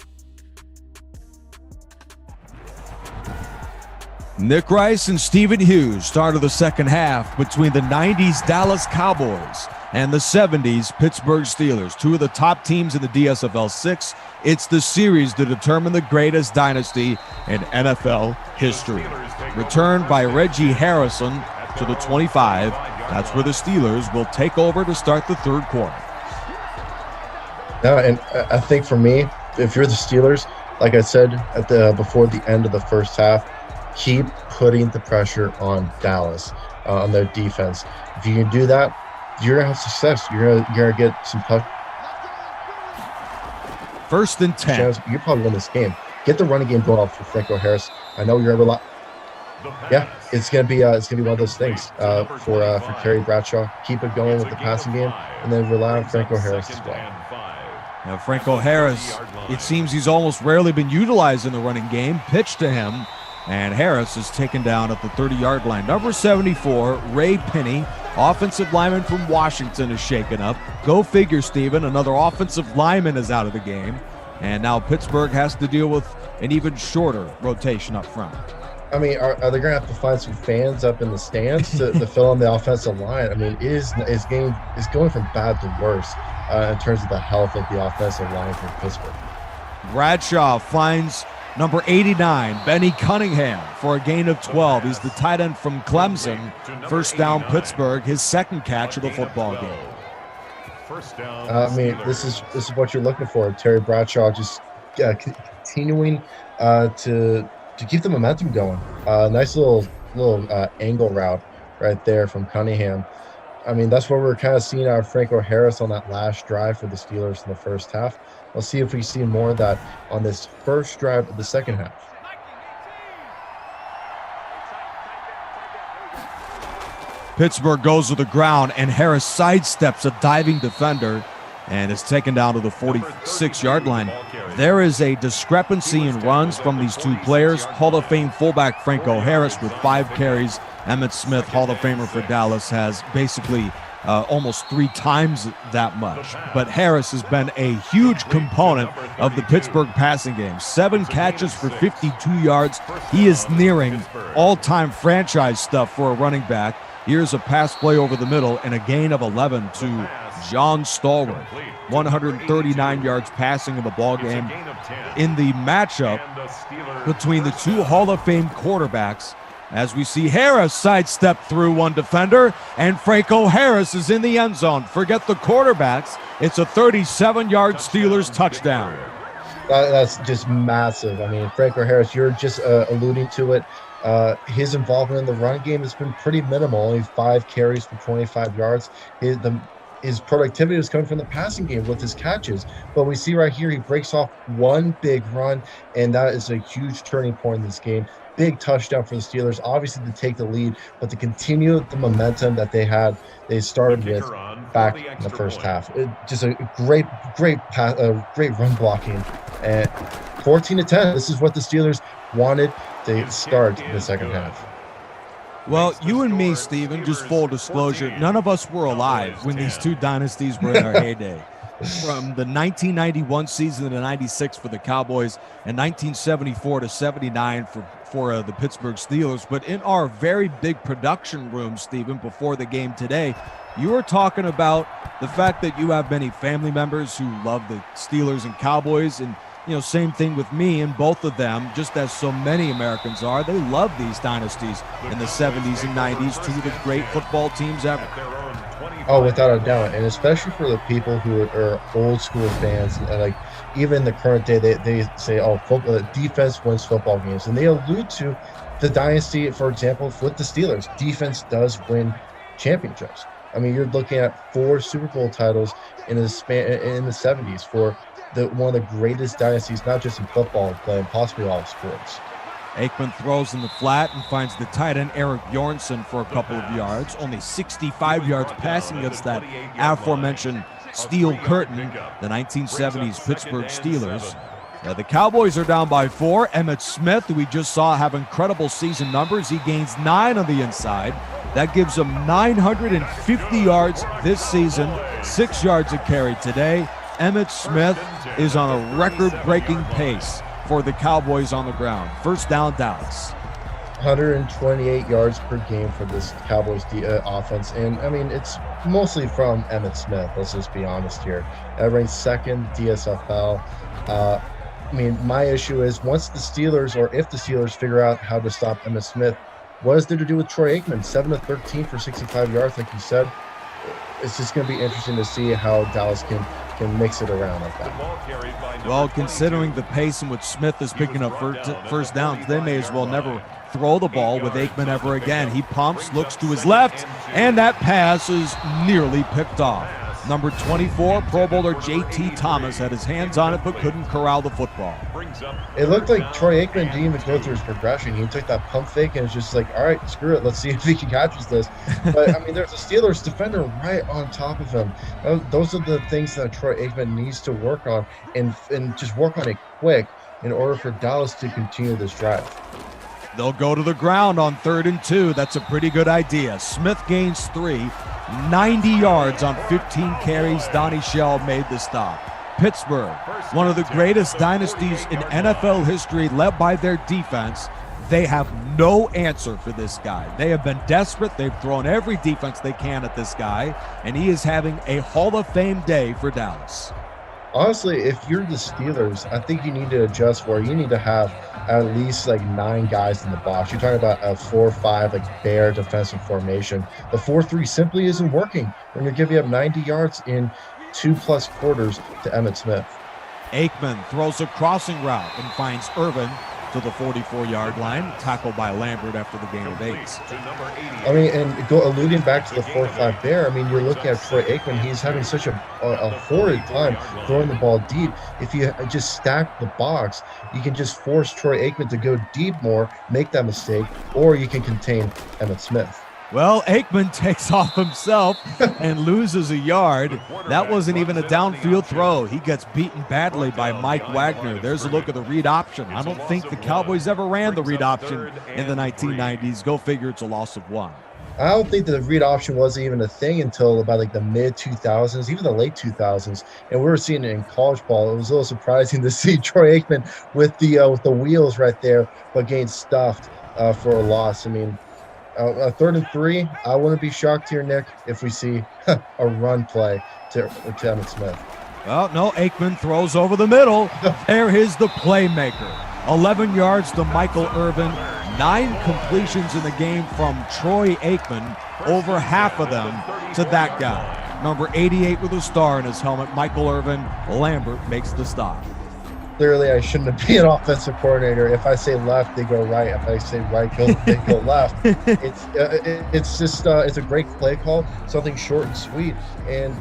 Nick Rice and Stephen Hughes started the second half between the 90s Dallas Cowboys and the 70s Pittsburgh Steelers, 2 of the top teams in the DSFL 6. It's the series to determine the greatest dynasty in NFL history. Returned by Reggie Harrison to the 25. That's where the Steelers will take over to start the third quarter. Yeah, and I think for me, if you're the Steelers, like I said before the end of the first half, keep putting the pressure on Dallas, on their defense. If you can do that, you're going to have success. You're going to get some touch. First and 10. You probably win this game. Get the running game going off for Franco Harris. I know you're going to rely. Yeah, it's going to be one of those things for Terry Bradshaw. Keep it going with the passing game, and then rely on Franco Harris as well. Now, Franco Harris, it seems he's almost rarely been utilized in the running game. Pitch to him. And Harris is taken down at the 30-yard line. Number 74, Ray Penny, offensive lineman from Washington, is shaken up. Go figure, Steven. Another offensive lineman is out of the game. And now Pittsburgh has to deal with an even shorter rotation up front. I mean, are they going to have to find some fans up in the stands to fill in the offensive line? I mean, it's going from bad to worse in terms of the health of the offensive line for Pittsburgh. Bradshaw finds number 89, Benny Cunningham, for a gain of 12. He's the tight end from Clemson. First down, Pittsburgh, his second catch of the football game. I mean, this is what you're looking for. Terry Bradshaw just continuing to keep the momentum going. Nice little angle route right there from Cunningham. I mean, that's what we're kind of seeing out of Franco Harris on that last drive for the Steelers in the first half. We'll see if we see more of that on this first drive of the second half. Pittsburgh goes to the ground, and Harris sidesteps a diving defender and is taken down to the 46-yard line. There is a discrepancy in runs from these two players. Hall of Fame fullback Franco Harris with 5 carries. Emmitt Smith, Hall of Famer for Dallas, has basically almost 3 times that much. But Harris has been a huge component of the Pittsburgh passing game. 7 catches for 52 yards. He is nearing all-time franchise stuff for a running back. Here's a pass play over the middle and a gain of 11 to John Stallworth. 139 yards passing in the ballgame. In the matchup between the two Hall of Fame quarterbacks, as we see Harris sidestep through one defender, and Franco Harris is in the end zone. Forget the quarterbacks. It's a 37-yard Steelers touchdown. That's just massive. I mean, Franco Harris, you're just alluding to it. His involvement in the run game has been pretty minimal, only 5 carries for 25 yards. His productivity is coming from the passing game with his catches. But we see right here, he breaks off one big run, and that is a huge turning point in this game. Big touchdown for the Steelers, obviously to take the lead, but to continue the momentum that they started with back in the first half. Just a great run blocking. And 14-10, this is what the Steelers wanted to start the second half. Well, you and me, Steven, just full disclosure, none of us were alive when these two dynasties were in our heyday. from the 1991 season to 96 for the Cowboys and 1974 to 79 for the Pittsburgh Steelers. But in our very big production room, Stephen, before the game today, you were talking about the fact that you have many family members who love the Steelers and Cowboys, and same thing with me and both of them, just as so many Americans are. They love these dynasties in the 70s and 90s, two of the great football teams ever. Oh, without a doubt. And especially for the people who are old school fans, and like even in the current day, they say, oh, defense wins football games. And they allude to the dynasty, for example, with the Steelers. Defense does win championships. I mean, you're looking at 4 Super Bowl titles in the 70s for one of the greatest dynasties, not just in football, but in possibly all sports. Aikman throws in the flat and finds the tight end Eric Bjornsson for a couple of yards. Only 65 yards passing against that aforementioned steel curtain, the 1970s Pittsburgh Steelers. The Cowboys are down by 4. Emmitt Smith, who we just saw have incredible season numbers, he gains 9 on the inside. That gives him 950 yards this season, 6 yards a carry today. Emmitt Smith is on a record-breaking pace for the Cowboys on the ground. First down, Dallas. 128 yards per game for this Cowboys offense. And, I mean, it's mostly from Emmitt Smith. Let's just be honest here. That ranks 2nd DSFL. I mean, my issue is once the Steelers, or if the Steelers figure out how to stop Emmitt Smith, what is there to do with Troy Aikman? 7 of 13 for 65 yards, like you said. It's just going to be interesting to see how Dallas can mix it around like that. Well, considering the pace in which Smith is picking up first downs, they may as well never throw the ball with Aikman ever again. He pumps, looks to his left, and that pass is nearly picked off. Number 24, Pro Bowler J.T. Thomas had his hands on it but couldn't corral the football. It looked like Troy Aikman didn't even go through his progression. He took that pump fake and it's just like, all right, screw it. Let's see if he catches this. But, I mean, there's a Steelers defender right on top of him. Those are the things that Troy Aikman needs to work on and just work on it quick in order for Dallas to continue this drive. They'll go to the ground on 3rd and 2. That's a pretty good idea. Smith gains 3. 90 yards on 15 carries. Donnie Shell made the stop. Pittsburgh, one of the greatest dynasties in NFL history, led by their defense. They have no answer for this guy. They have been desperate. They've thrown every defense they can at this guy, and he is having a Hall of Fame day for Dallas. Honestly, if you're the Steelers, I think you need to adjust where you need to have at least like 9 guys in the box. You're talking about a 4-5 like bear defensive formation. The 4-3 simply isn't working when you're giving up 90 yards in 2+ quarters to Emmitt Smith. Aikman throws a crossing route and finds Irvin to the 44-yard line, tackled by Lambert after the gain of 8. I mean, and alluding back to the 4-5 bear, I mean, you're looking at Troy Aikman. He's having such a horrid time throwing the ball deep. If you just stack the box, you can just force Troy Aikman to go deep more, make that mistake, or you can contain Emmitt Smith. Well, Aikman takes off himself and loses a yard. That wasn't even a downfield throw. He gets beaten badly by Mike Wagner. There's a look at the read option. I don't think the Cowboys ever ran the read option in the 1990s. Go figure, it's a loss of 1. I don't think the read option wasn't even a thing until about like the mid-2000s, even the late 2000s, and we were seeing it in college ball. It was a little surprising to see Troy Aikman with the wheels right there, but getting stuffed for a loss. I mean, 3rd and 3, I wouldn't be shocked here, Nick, if we see a run play to Emmitt Smith. Well, no, Aikman throws over the middle. There is the playmaker. 11 yards to Michael Irvin. 9 completions in the game from Troy Aikman. Over half of them to that guy. Number 88 with a star in his helmet, Michael Irvin. Lambert makes the stop. Clearly, I shouldn't be an offensive coordinator. If I say left, they go right. If I say right, they go left. It's a great play call, something short and sweet. And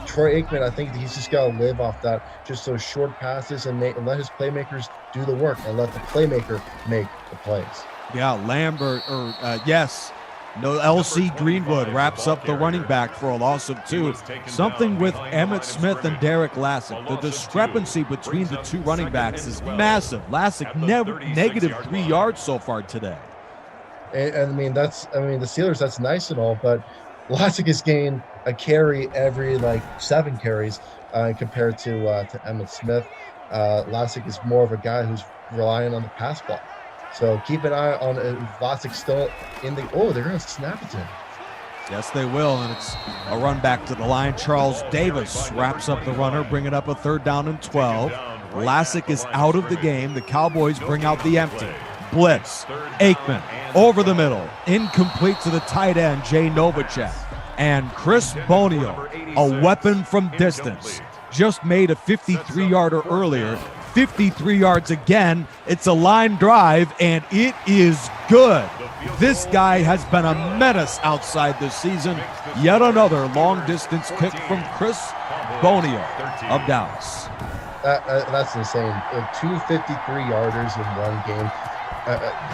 Troy Aikman, I think he's just got to live off that, just those short passes and let his playmakers do the work and let the playmaker make the plays. Yeah, Lambert, yes. No, L.C. Greenwood wraps up the running back for a loss of 2. Something with Emmitt Smith and Derek Lassick. The discrepancy between the 2 running backs is massive. Lassick negative 3 yards so far today. And I mean, the Steelers, that's nice and all, but Vlasic is getting a carry every like 7 carries compared to Emmitt Smith. Vlasic is more of a guy who's relying on the pass block. So keep an eye on Vlasic still in the. Oh, they're going to snap it to him. Yes, they will, and it's a run back to the line. Charles Davis wraps up the runner, bringing up a 3rd down and 12. Vlasic is out of the game. The Cowboys bring out the empty. Blitz. Aikman over the middle. Incomplete to the tight end, Jay Novacek. And Chris Bonio, a weapon from distance, just made a 53-yarder earlier. 53 yards again. It's a line drive, and it is good. This guy has been a menace outside this season. Yet another long-distance kick from Chris Bonio of Dallas. That's insane. 2 53-yarders in one game.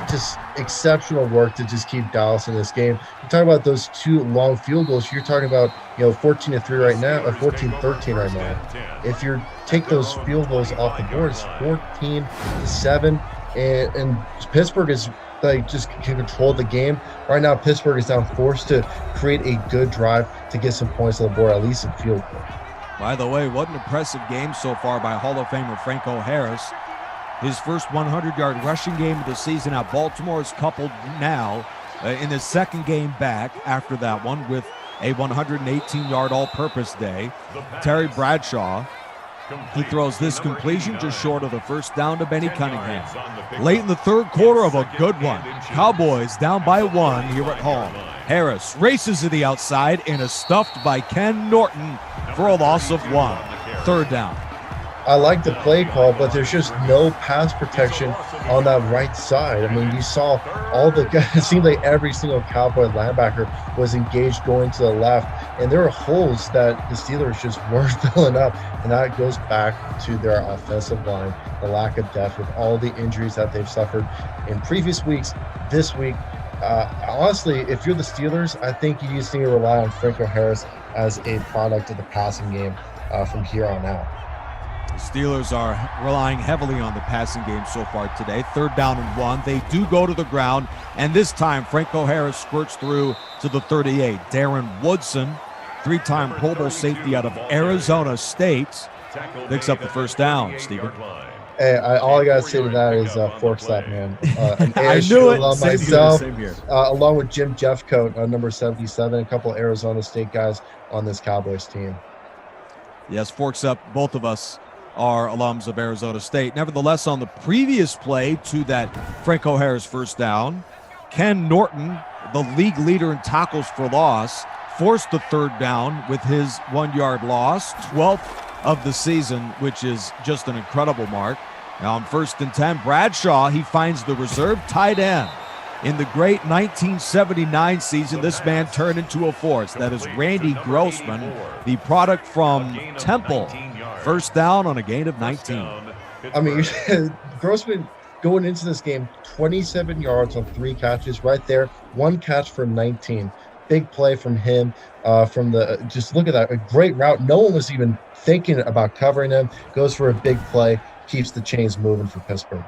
Just exceptional work to just keep Dallas in this game. You're talking about those 2 long field goals. You're talking about 14-3 right now, 14-13 right now. If you take those field goals off the board, it's 14-7, and Pittsburgh is like just can control the game right now. Pittsburgh is now forced to create a good drive to get some points on the board, at least in field goal. By the way, what an impressive game so far by Hall of Famer Franco Harris. His first 100-yard rushing game of the season at Baltimore is coupled now in his 2nd game back after that one with a 118-yard all-purpose day. Terry Bradshaw, he throws this completion just short of the 1st down to Benny Cunningham. Late in the 3rd quarter of a good one. Cowboys down by 1 here at home. Harris races to the outside and is stuffed by Ken Norton for a loss of 1. 3rd down. I like the play call, but there's just no pass protection on that right side. I mean, you saw all the guys, it seemed like every single Cowboy linebacker was engaged going to the left, and there were holes that the Steelers just weren't filling up, and that goes back to their offensive line, the lack of depth with all the injuries that they've suffered in previous weeks. This week, honestly, if you're the Steelers, I think you just need to rely on Franco Harris as a product of the passing game from here on out. The Steelers are relying heavily on the passing game so far today. 3rd down and 1. They do go to the ground, and this time Franco Harris squirts through to the 38. Darren Woodson, 3-time Pro Bowl safety out of Arizona State, picks up the 1st down, Stephen. Hey, all I gotta say to that is forks up, man. An I knew it. Myself, same here. Along with Jim Jeffcoat, number 77, a couple of Arizona State guys on this Cowboys team. Yes, forks up. Both of us are alums of Arizona State. Nevertheless, on the previous play to that Franco Harris 1st down, Ken Norton, the league leader in tackles for loss, forced the 3rd down with his 1-yard loss, 12th of the season, which is just an incredible mark. Now on 1st and 10, Bradshaw, he finds the reserve tight end. In the great 1979 season, this man turned into a force. That is Randy Grossman, the product from Temple. 1st down on a gain of 19. I mean, Grossman going into this game, 27 yards on 3 catches right there. 1 catch for 19. Big play from him. Just look at that. A great route. No one was even thinking about covering him. Goes for a big play. Keeps the chains moving for Pittsburgh.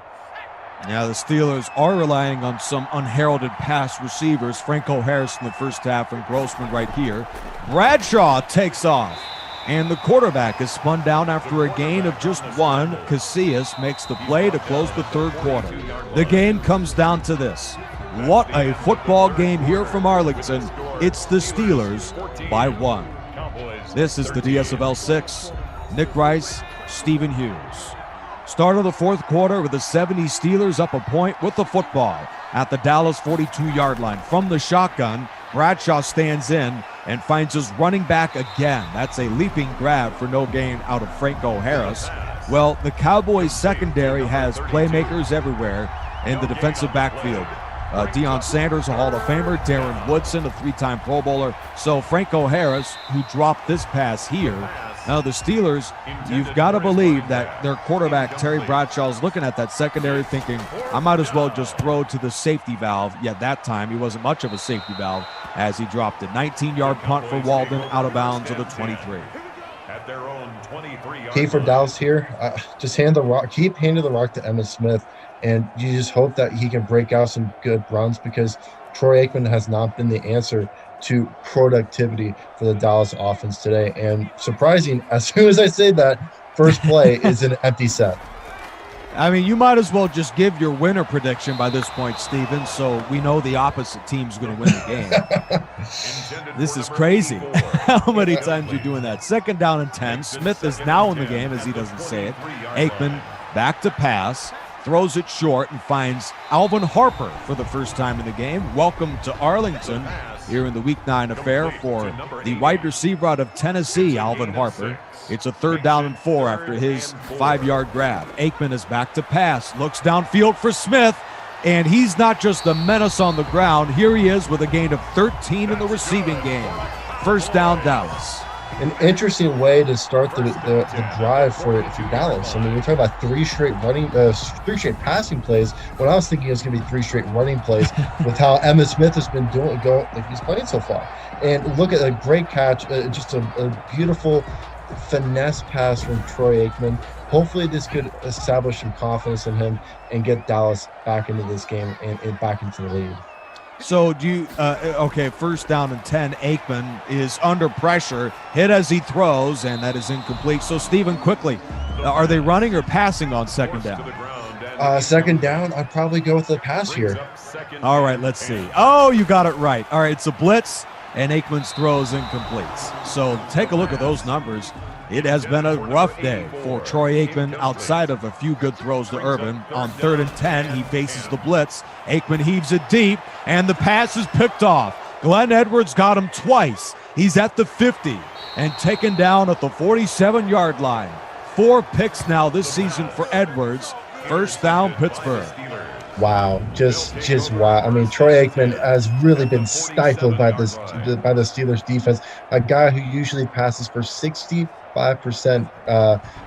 Now the Steelers are relying on some unheralded pass receivers. Franco Harris in the 1st half and Grossman right here. Bradshaw takes off. And the quarterback is spun down after a gain of just 1. Casillas makes the play to close the 3rd quarter. The game comes down to this. What a football game here from Arlington. It's the Steelers by 1. This is the DSFL 6. Nick Rice, Stephen Hughes. Start of the 4th quarter with the 70's Steelers up a point with the football at the Dallas 42-yard line. From the shotgun, Bradshaw stands in and finds his running back again. That's a leaping grab for no gain out of Franco Harris. Well, the Cowboys secondary has playmakers everywhere in the defensive backfield. Deion Sanders, a Hall of Famer. Darren Woodson, a 3-time Pro Bowler. So Franco Harris, who dropped this pass here. Now the Steelers, you've got to believe that their quarterback, Terry Bradshaw, is looking at that secondary thinking, I might as well just throw to the safety valve. Yet that time, he wasn't much of a safety valve as he dropped it. 19-yard punt for Walden, out of bounds at the 23. Key for Dallas here, just hand the rock, keep handing the rock to Emmitt Smith and you just hope that he can break out some good runs, because Troy Aikman has not been the answer to productivity for the Dallas offense today. And surprising, as soon as I say that, first play is an empty set. I mean, you might as well just give your winner prediction by this point, Steven, so we know the opposite team's going to win the game. This is crazy. How many times you're doing that? 2nd down and 10. Smith is now in the game, as he doesn't say it. Aikman back to pass, throws it short, and finds Alvin Harper for the first time in the game. Welcome to Arlington here in the Week 9 affair for the wide receiver out of Tennessee, Alvin Harper. It's a 3rd down and 4 after his 5-yard grab. Aikman is back to pass, looks downfield for Smith, and he's not just a menace on the ground. Here he is with a gain of 13 in the receiving game. 1st down, Dallas. An interesting way to start the drive for Dallas. I mean, we're talking about 3 straight passing plays. When I was thinking it was going to be 3 straight running plays with how Emmitt Smith has been he's playing so far. And look at a great catch, just a beautiful finesse pass from Troy Aikman. Hopefully this could establish some confidence in him and get Dallas back into this game and back into the lead. So do you, okay, 1st down and 10, Aikman is under pressure, hit as he throws, and that is incomplete. So Steven, quickly, are they running or passing on 2nd down? 2nd down, I'd probably go with the pass here. All right, let's see. Oh, you got it right. All right, it's a blitz, and Aikman's throw is incomplete. So take a look at those numbers. It has been a rough day for Troy Aikman outside of a few good throws to Urban. On 3rd and 10, he faces the blitz. Aikman heaves it deep, and the pass is picked off. Glenn Edwards got him twice. He's at the 50 and taken down at the 47-yard line. 4 picks now this season for Edwards. 1st down, Pittsburgh. Wow, just wow. I mean, Troy Aikman has really been stifled by the Steelers defense. A guy who usually passes for 65%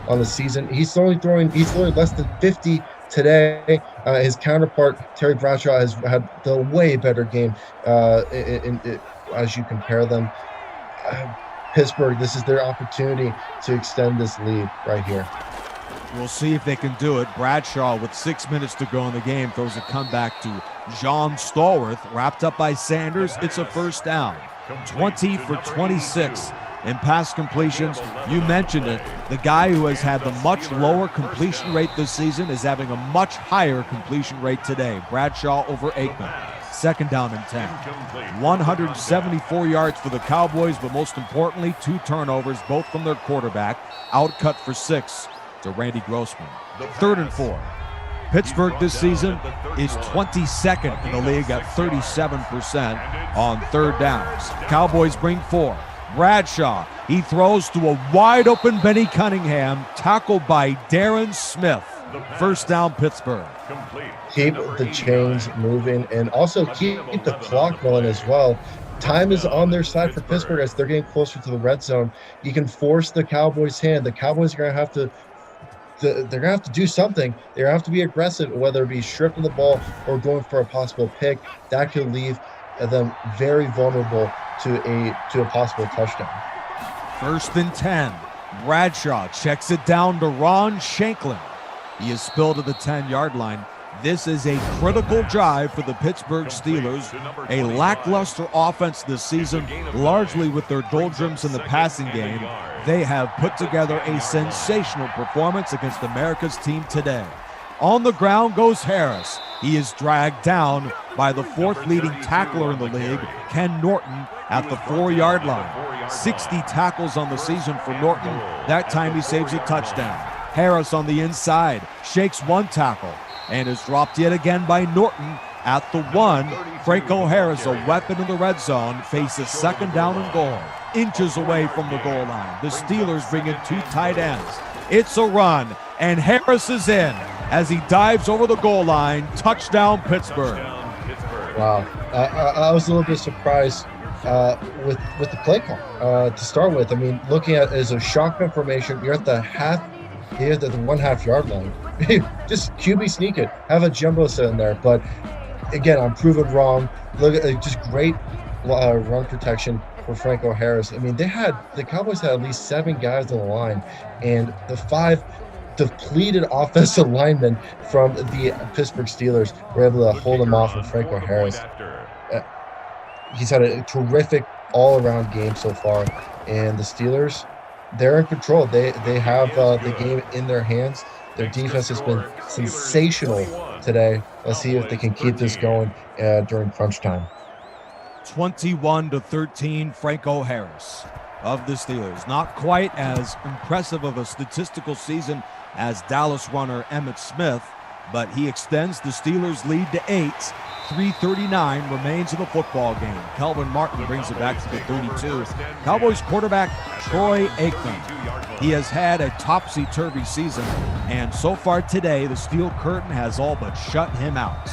on the season. He's only throwing less than 50 today. His counterpart Terry Bradshaw has had the way better game as you compare them. Pittsburgh, this is their opportunity to extend this lead right here. We'll see if they can do it. Bradshaw, with 6 minutes to go in the game, throws a comeback to John Stallworth, wrapped up by Sanders. It's a 1st down. 20 for 26 in pass completions. You mentioned it. The guy who has had the much lower completion rate this season is having a much higher completion rate today. Bradshaw over Aikman. 2nd down and 10. 174 yards for the Cowboys, but most importantly, 2 turnovers, both from their quarterback. Outcut for 6 to Randy Grossman. 3rd and 4. Pittsburgh this season is 22nd in the league at 37% on 3rd downs. Cowboys bring 4. Bradshaw, he throws to a wide open Benny Cunningham, tackled by Darren Smith. 1st down, Pittsburgh. Keep the chains moving and also keep the clock going as well. Time is on their side for Pittsburgh as they're getting closer to the red zone. You can force the Cowboys' hand. The Cowboys are going to have to they're going to have to do something. They're going to have to be aggressive, whether it be stripping the ball or going for a possible pick. That could leave them very vulnerable to a possible touchdown. 1st and 10. Bradshaw checks it down to Ron Shanklin. He is spilled to the 10-yard line. This is a critical drive for the Pittsburgh Steelers. A lackluster offense this season, largely with their doldrums in the passing game. They have put together a sensational performance against America's team today. On the ground goes Harris. He is dragged down by the 4th leading tackler in the league, Ken Norton, at the 4-yard line. 60 tackles on the season for Norton. That time he saves a touchdown. Harris on the inside, shakes 1 tackle, and is dropped yet again by Norton at the 1. Franco Harris, a weapon in the red zone, faces 2nd down and goal. Inches away from the goal line. The Steelers bring in 2 tight ends. It's a run, and Harris is in as he dives over the goal line. Touchdown, Pittsburgh. Wow. I was a little bit surprised with the play call to start with. I mean, looking at it as a shotgun formation, you're at the 1.5 yard line. Just QB sneak it, have a jumbo set in there. But again, I'm proven wrong. Look at just great run protection for Franco Harris. I mean, the Cowboys had at least 7 guys on the line, and the 5 depleted offensive linemen from the Pittsburgh Steelers were able to hold him off of Franco Harris. He's had a terrific all-around game so far, and the Steelers, they're in control. They have the game in their hands. Their defense has been sensational today. Let's see if they can keep this going during crunch time. 21-13, Franco Harris of the Steelers. Not quite as impressive of a statistical season as Dallas runner Emmitt Smith, but he extends the Steelers' lead to 8. 3:39 remains in the football game. Kelvin Martin brings it back to the 32. Cowboys quarterback Troy Aikman. He has had a topsy-turvy season, and so far today, the Steel Curtain has all but shut him out.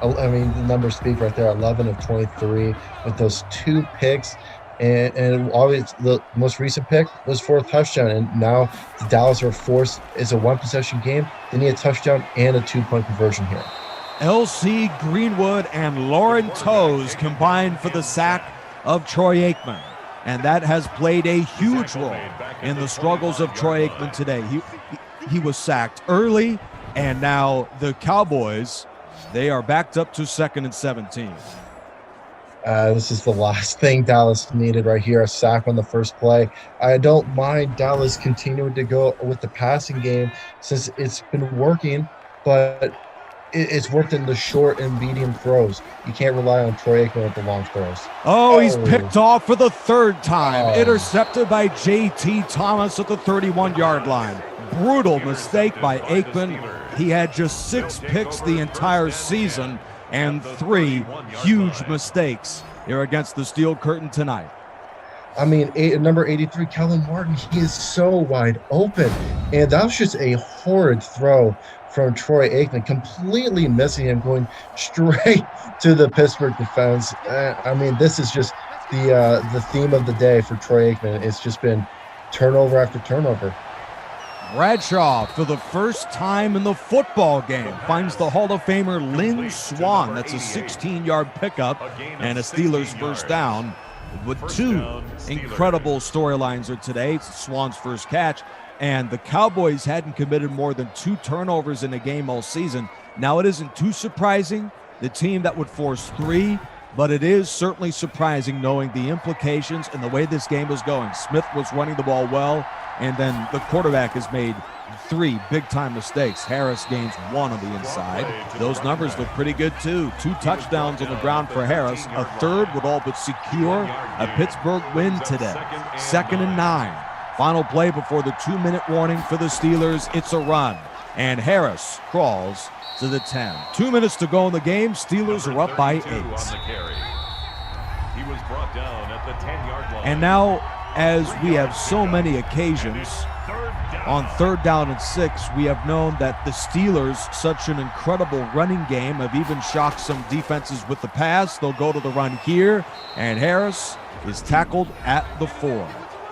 I mean, the numbers speak right there. 11 of 23 with those 2 picks. And always the most recent pick was for a touchdown. And now the Dallas are forced, it's a 1-possession game. They need a touchdown and a 2-point conversion here. L.C. Greenwood and Lauren Toews combined for the sack of Troy Aikman. And that has played a huge role in the struggles of Troy Aikman today. He was sacked early, and now the Cowboys, they are backed up to 2nd and 17. This is the last thing Dallas needed right here, a sack on the first play. I don't mind Dallas continuing to go with the passing game since it's been working, but it's worked in the short and medium throws. You can't rely on Troy Aikman with the long throws. Oh, he's picked off for the 3rd time. Intercepted by J.T. Thomas at the 31-yard line. Brutal mistake by Aikman. He had just 6 picks the entire season and 3 huge mistakes here against the Steel Curtain tonight. I mean, number 83, Kelvin Martin, he is so wide open. And that was just a horrid throw from Troy Aikman, completely missing him, going straight to the Pittsburgh defense. I mean, this is just the theme of the day for Troy Aikman. It's just been turnover after turnover. Bradshaw, for the first time in the football game, finds the Hall of Famer Lynn Swann. That's a 16-yard pickup and a Steelers first down. With 2 incredible storylines are today. It's Swann's first catch, and the Cowboys hadn't committed more than 2 turnovers in a game all season. Now, it isn't too surprising, the team that would force 3, but it is certainly surprising knowing the implications and the way this game is going. Smith was running the ball well, and then the quarterback has made 3 big-time mistakes. Harris gains 1 on the inside. Those numbers look pretty good, too. 2 touchdowns on the ground for Harris. A 3rd would all but secure a Pittsburgh win today. 2nd and 9. Final play before the 2-minute warning for the Steelers. It's a run, and Harris crawls to the 10. 2 minutes to go in the game. Steelers are up by 8. And now, as we have so many occasions, on 3rd down and 6, we have known that the Steelers, such an incredible running game, have even shocked some defenses with the pass. They'll go to the run here, and Harris is tackled at the 4.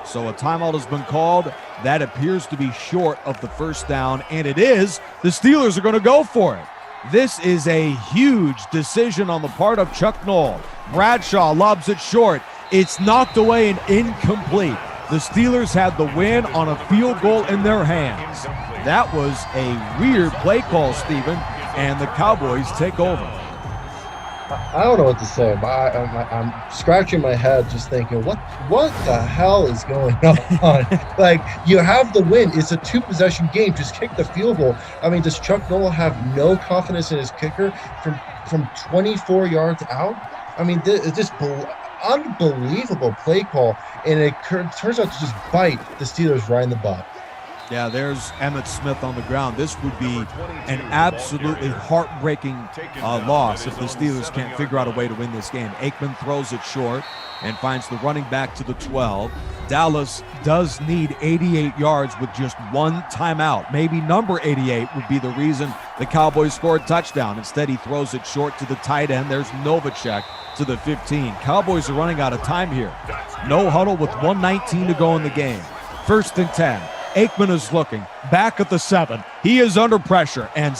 So a timeout has been called. That appears to be short of the first down, and it is. The Steelers are going to go for it. This is a huge decision on the part of Chuck Noll. Bradshaw lobs it short. It's knocked away and incomplete. The Steelers had the win on a field goal in their hands. That was a weird play call, Stephen, and the Cowboys take over. I don't know what to say, but I'm scratching my head just thinking, what the hell is going on? Like, you have the win. It's a 2-possession game. Just kick the field goal. I mean, does Chuck Noll have no confidence in his kicker from 24 yards out? I mean, it's just unbelievable play call, and it turns out to just bite the Steelers right in the butt. Yeah, there's Emmitt Smith on the ground. This would be an absolutely heartbreaking loss if the Steelers can't figure out a way to win this game. Aikman throws it short and finds the running back to the 12. Dallas does need 88 yards with just 1 timeout. Maybe number 88 would be the reason the Cowboys scored a touchdown. Instead, he throws it short to the tight end. There's Novacek to the 15. Cowboys are running out of time here. No huddle with 1:19 to go in the game. 1st and 10. Aikman is looking back at the 7. He is under pressure and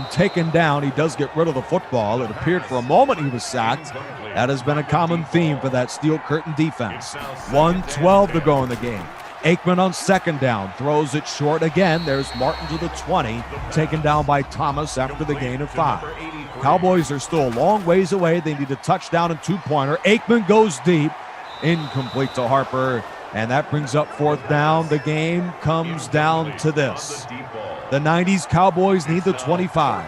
taken down. He does get rid of the football. It appeared for a moment he was sacked. That has been a common theme for that Steel Curtain defense. 1:12 to go in the game. Aikman on second down, throws it short again. There's Martin to the 20, taken down by Thomas after the gain of 5. Cowboys are still a long ways away. They need a touchdown and two-pointer. Aikman goes deep, incomplete to Harper, and that brings up fourth down. The game comes down to this. The 90s Cowboys need the 25.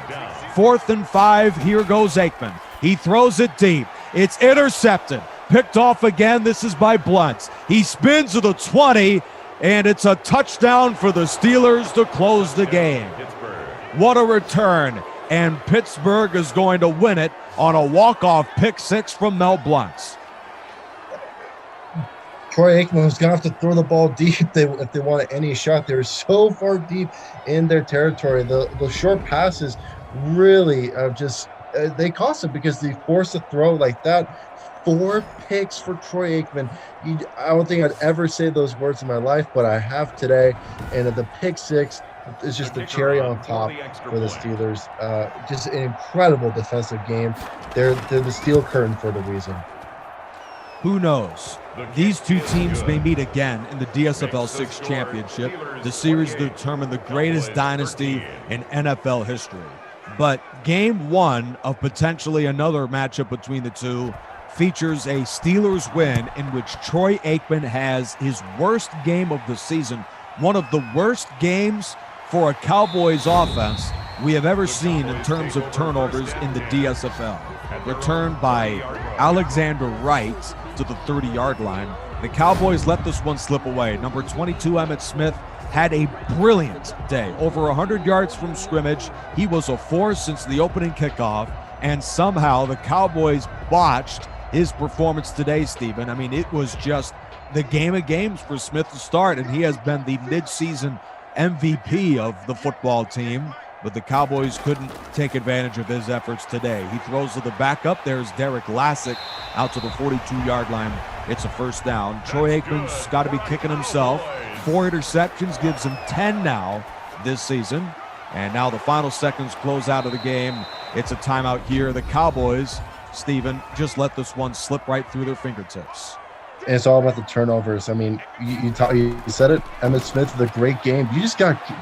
4th and 5, here goes Aikman. He throws it deep. It's intercepted. Picked off again. This is by Blunt. He spins to the 20, and it's a touchdown for the Steelers to close the game. What a return. And Pittsburgh is going to win it on a walk-off pick 6 from Mel Blunt. Troy Aikman was going to have to throw the ball deep if they wanted any shot. They were so far deep in their territory. The short passes really they cost him because they forced a throw like that. 4 picks for Troy Aikman. I don't think I'd ever say those words in my life, but I have today. And the pick 6 is just the cherry on top for the Steelers. Just an incredible defensive game. They're the steel curtain for the reason. Who knows? These two teams may meet again in the DSFL 6 championship. The series determine the greatest dynasty in NFL history. But game 1 of potentially another matchup between the two features a Steelers win in which Troy Aikman has his worst game of the season, one of the worst games for a Cowboys offense we have ever seen in terms of turnovers in the DSFL. Returned by Alexander Wright to the 30-yard line. The Cowboys let this one slip away. Number 22, Emmitt Smith, had a brilliant day. Over 100 yards from scrimmage. He was a force since the opening kickoff, and somehow the Cowboys botched his performance today, Stephen. I mean, it was just the game of games for Smith to start, and he has been the midseason MVP of the football team, but the Cowboys couldn't take advantage of his efforts today. He throws to the backup. There's Derek Lassick out to the 42-yard line. It's a first down. Troy Aikman's got to be kicking himself. 4 interceptions, gives him 10 now this season. And now the final seconds close out of the game. It's a timeout here. The Cowboys, Stephen, just let this one slip right through their fingertips. And it's all about the turnovers. I mean, you said it, Emmitt Smith with a great game. You just got to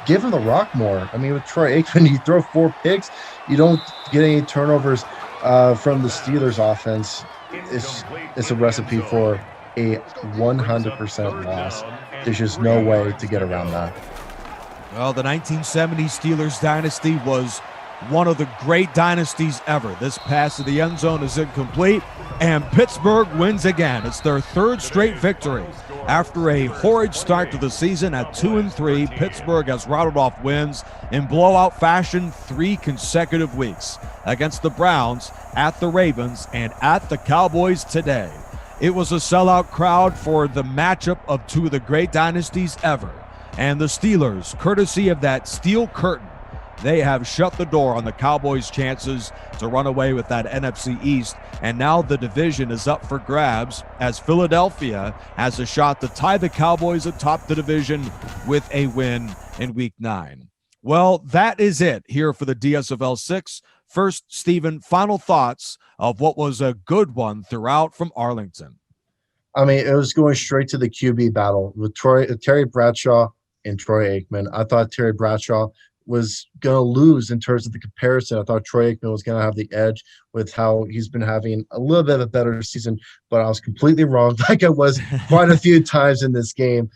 give him the rock more. I mean, with Troy Aikman, you throw 4 picks, you don't get any turnovers from the Steelers offense. It's a recipe for a 100% loss. There's just no way to get around that. Well, the 1970s Steelers dynasty was one of the great dynasties ever. This pass to the end zone is incomplete, and Pittsburgh wins again. It's their 3rd straight victory. After a horrid start to the season at 2-3, Pittsburgh has routed off wins in blowout fashion 3 consecutive weeks against the Browns, at the Ravens, and at the Cowboys today. It was a sellout crowd for the matchup of 2 of the great dynasties ever. And the Steelers, courtesy of that steel curtain, they have shut the door on the Cowboys' chances to run away with that NFC East. And now the division is up for grabs as Philadelphia has a shot to tie the Cowboys atop the division with a win in Week 9. Well, that is it here for the DSFL 6. First, Stephen, final thoughts of what was a good one throughout from Arlington. I mean, it was going straight to the QB battle with Terry Bradshaw and Troy Aikman. I thought Terry Bradshaw was going to lose in terms of the comparison. I thought Troy Aikman was going to have the edge with how he's been having a little bit of a better season, but I was completely wrong, like I was quite a few times in this game.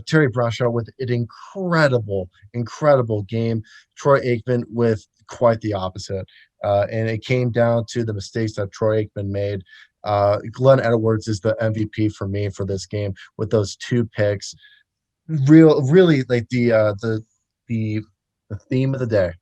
Terry Bradshaw with an incredible game. Troy Aikman with quite the opposite. And it came down to the mistakes that Troy Aikman made. Glenn Edwards is the MVP for me for this game with those 2 picks. Really like the theme of the day,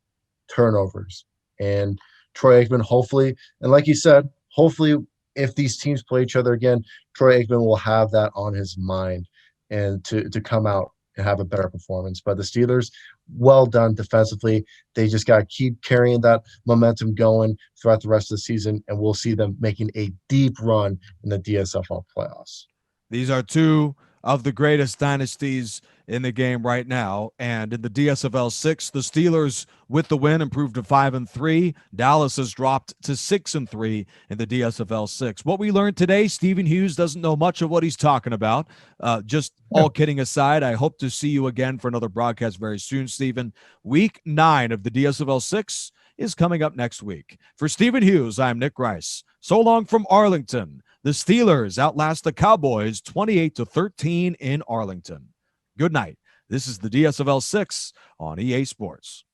turnovers. And Troy Aikman, hopefully, and like you said, hopefully if these teams play each other again, Troy Aikman will have that on his mind and to come out and have a better performance. But the Steelers, well done defensively. They just got to keep carrying that momentum going throughout the rest of the season, and we'll see them making a deep run in the DSFL playoffs. These are 2 of the greatest dynasties in the game right now. And in the DSFL 6, the Steelers with the win improved to 5-3. Dallas has dropped to 6-3 in the DSFL 6. What we learned today, Stephen Hughes doesn't know much of what he's talking about. Just all kidding aside, I hope to see you again for another broadcast very soon, Stephen. Week 9 of the DSFL 6 is coming up next week. For Stephen Hughes, I'm Nick Rice. So long from Arlington. The Steelers outlast the Cowboys 28-13 in Arlington. Good night. This is the DSFL 6 on EA Sports.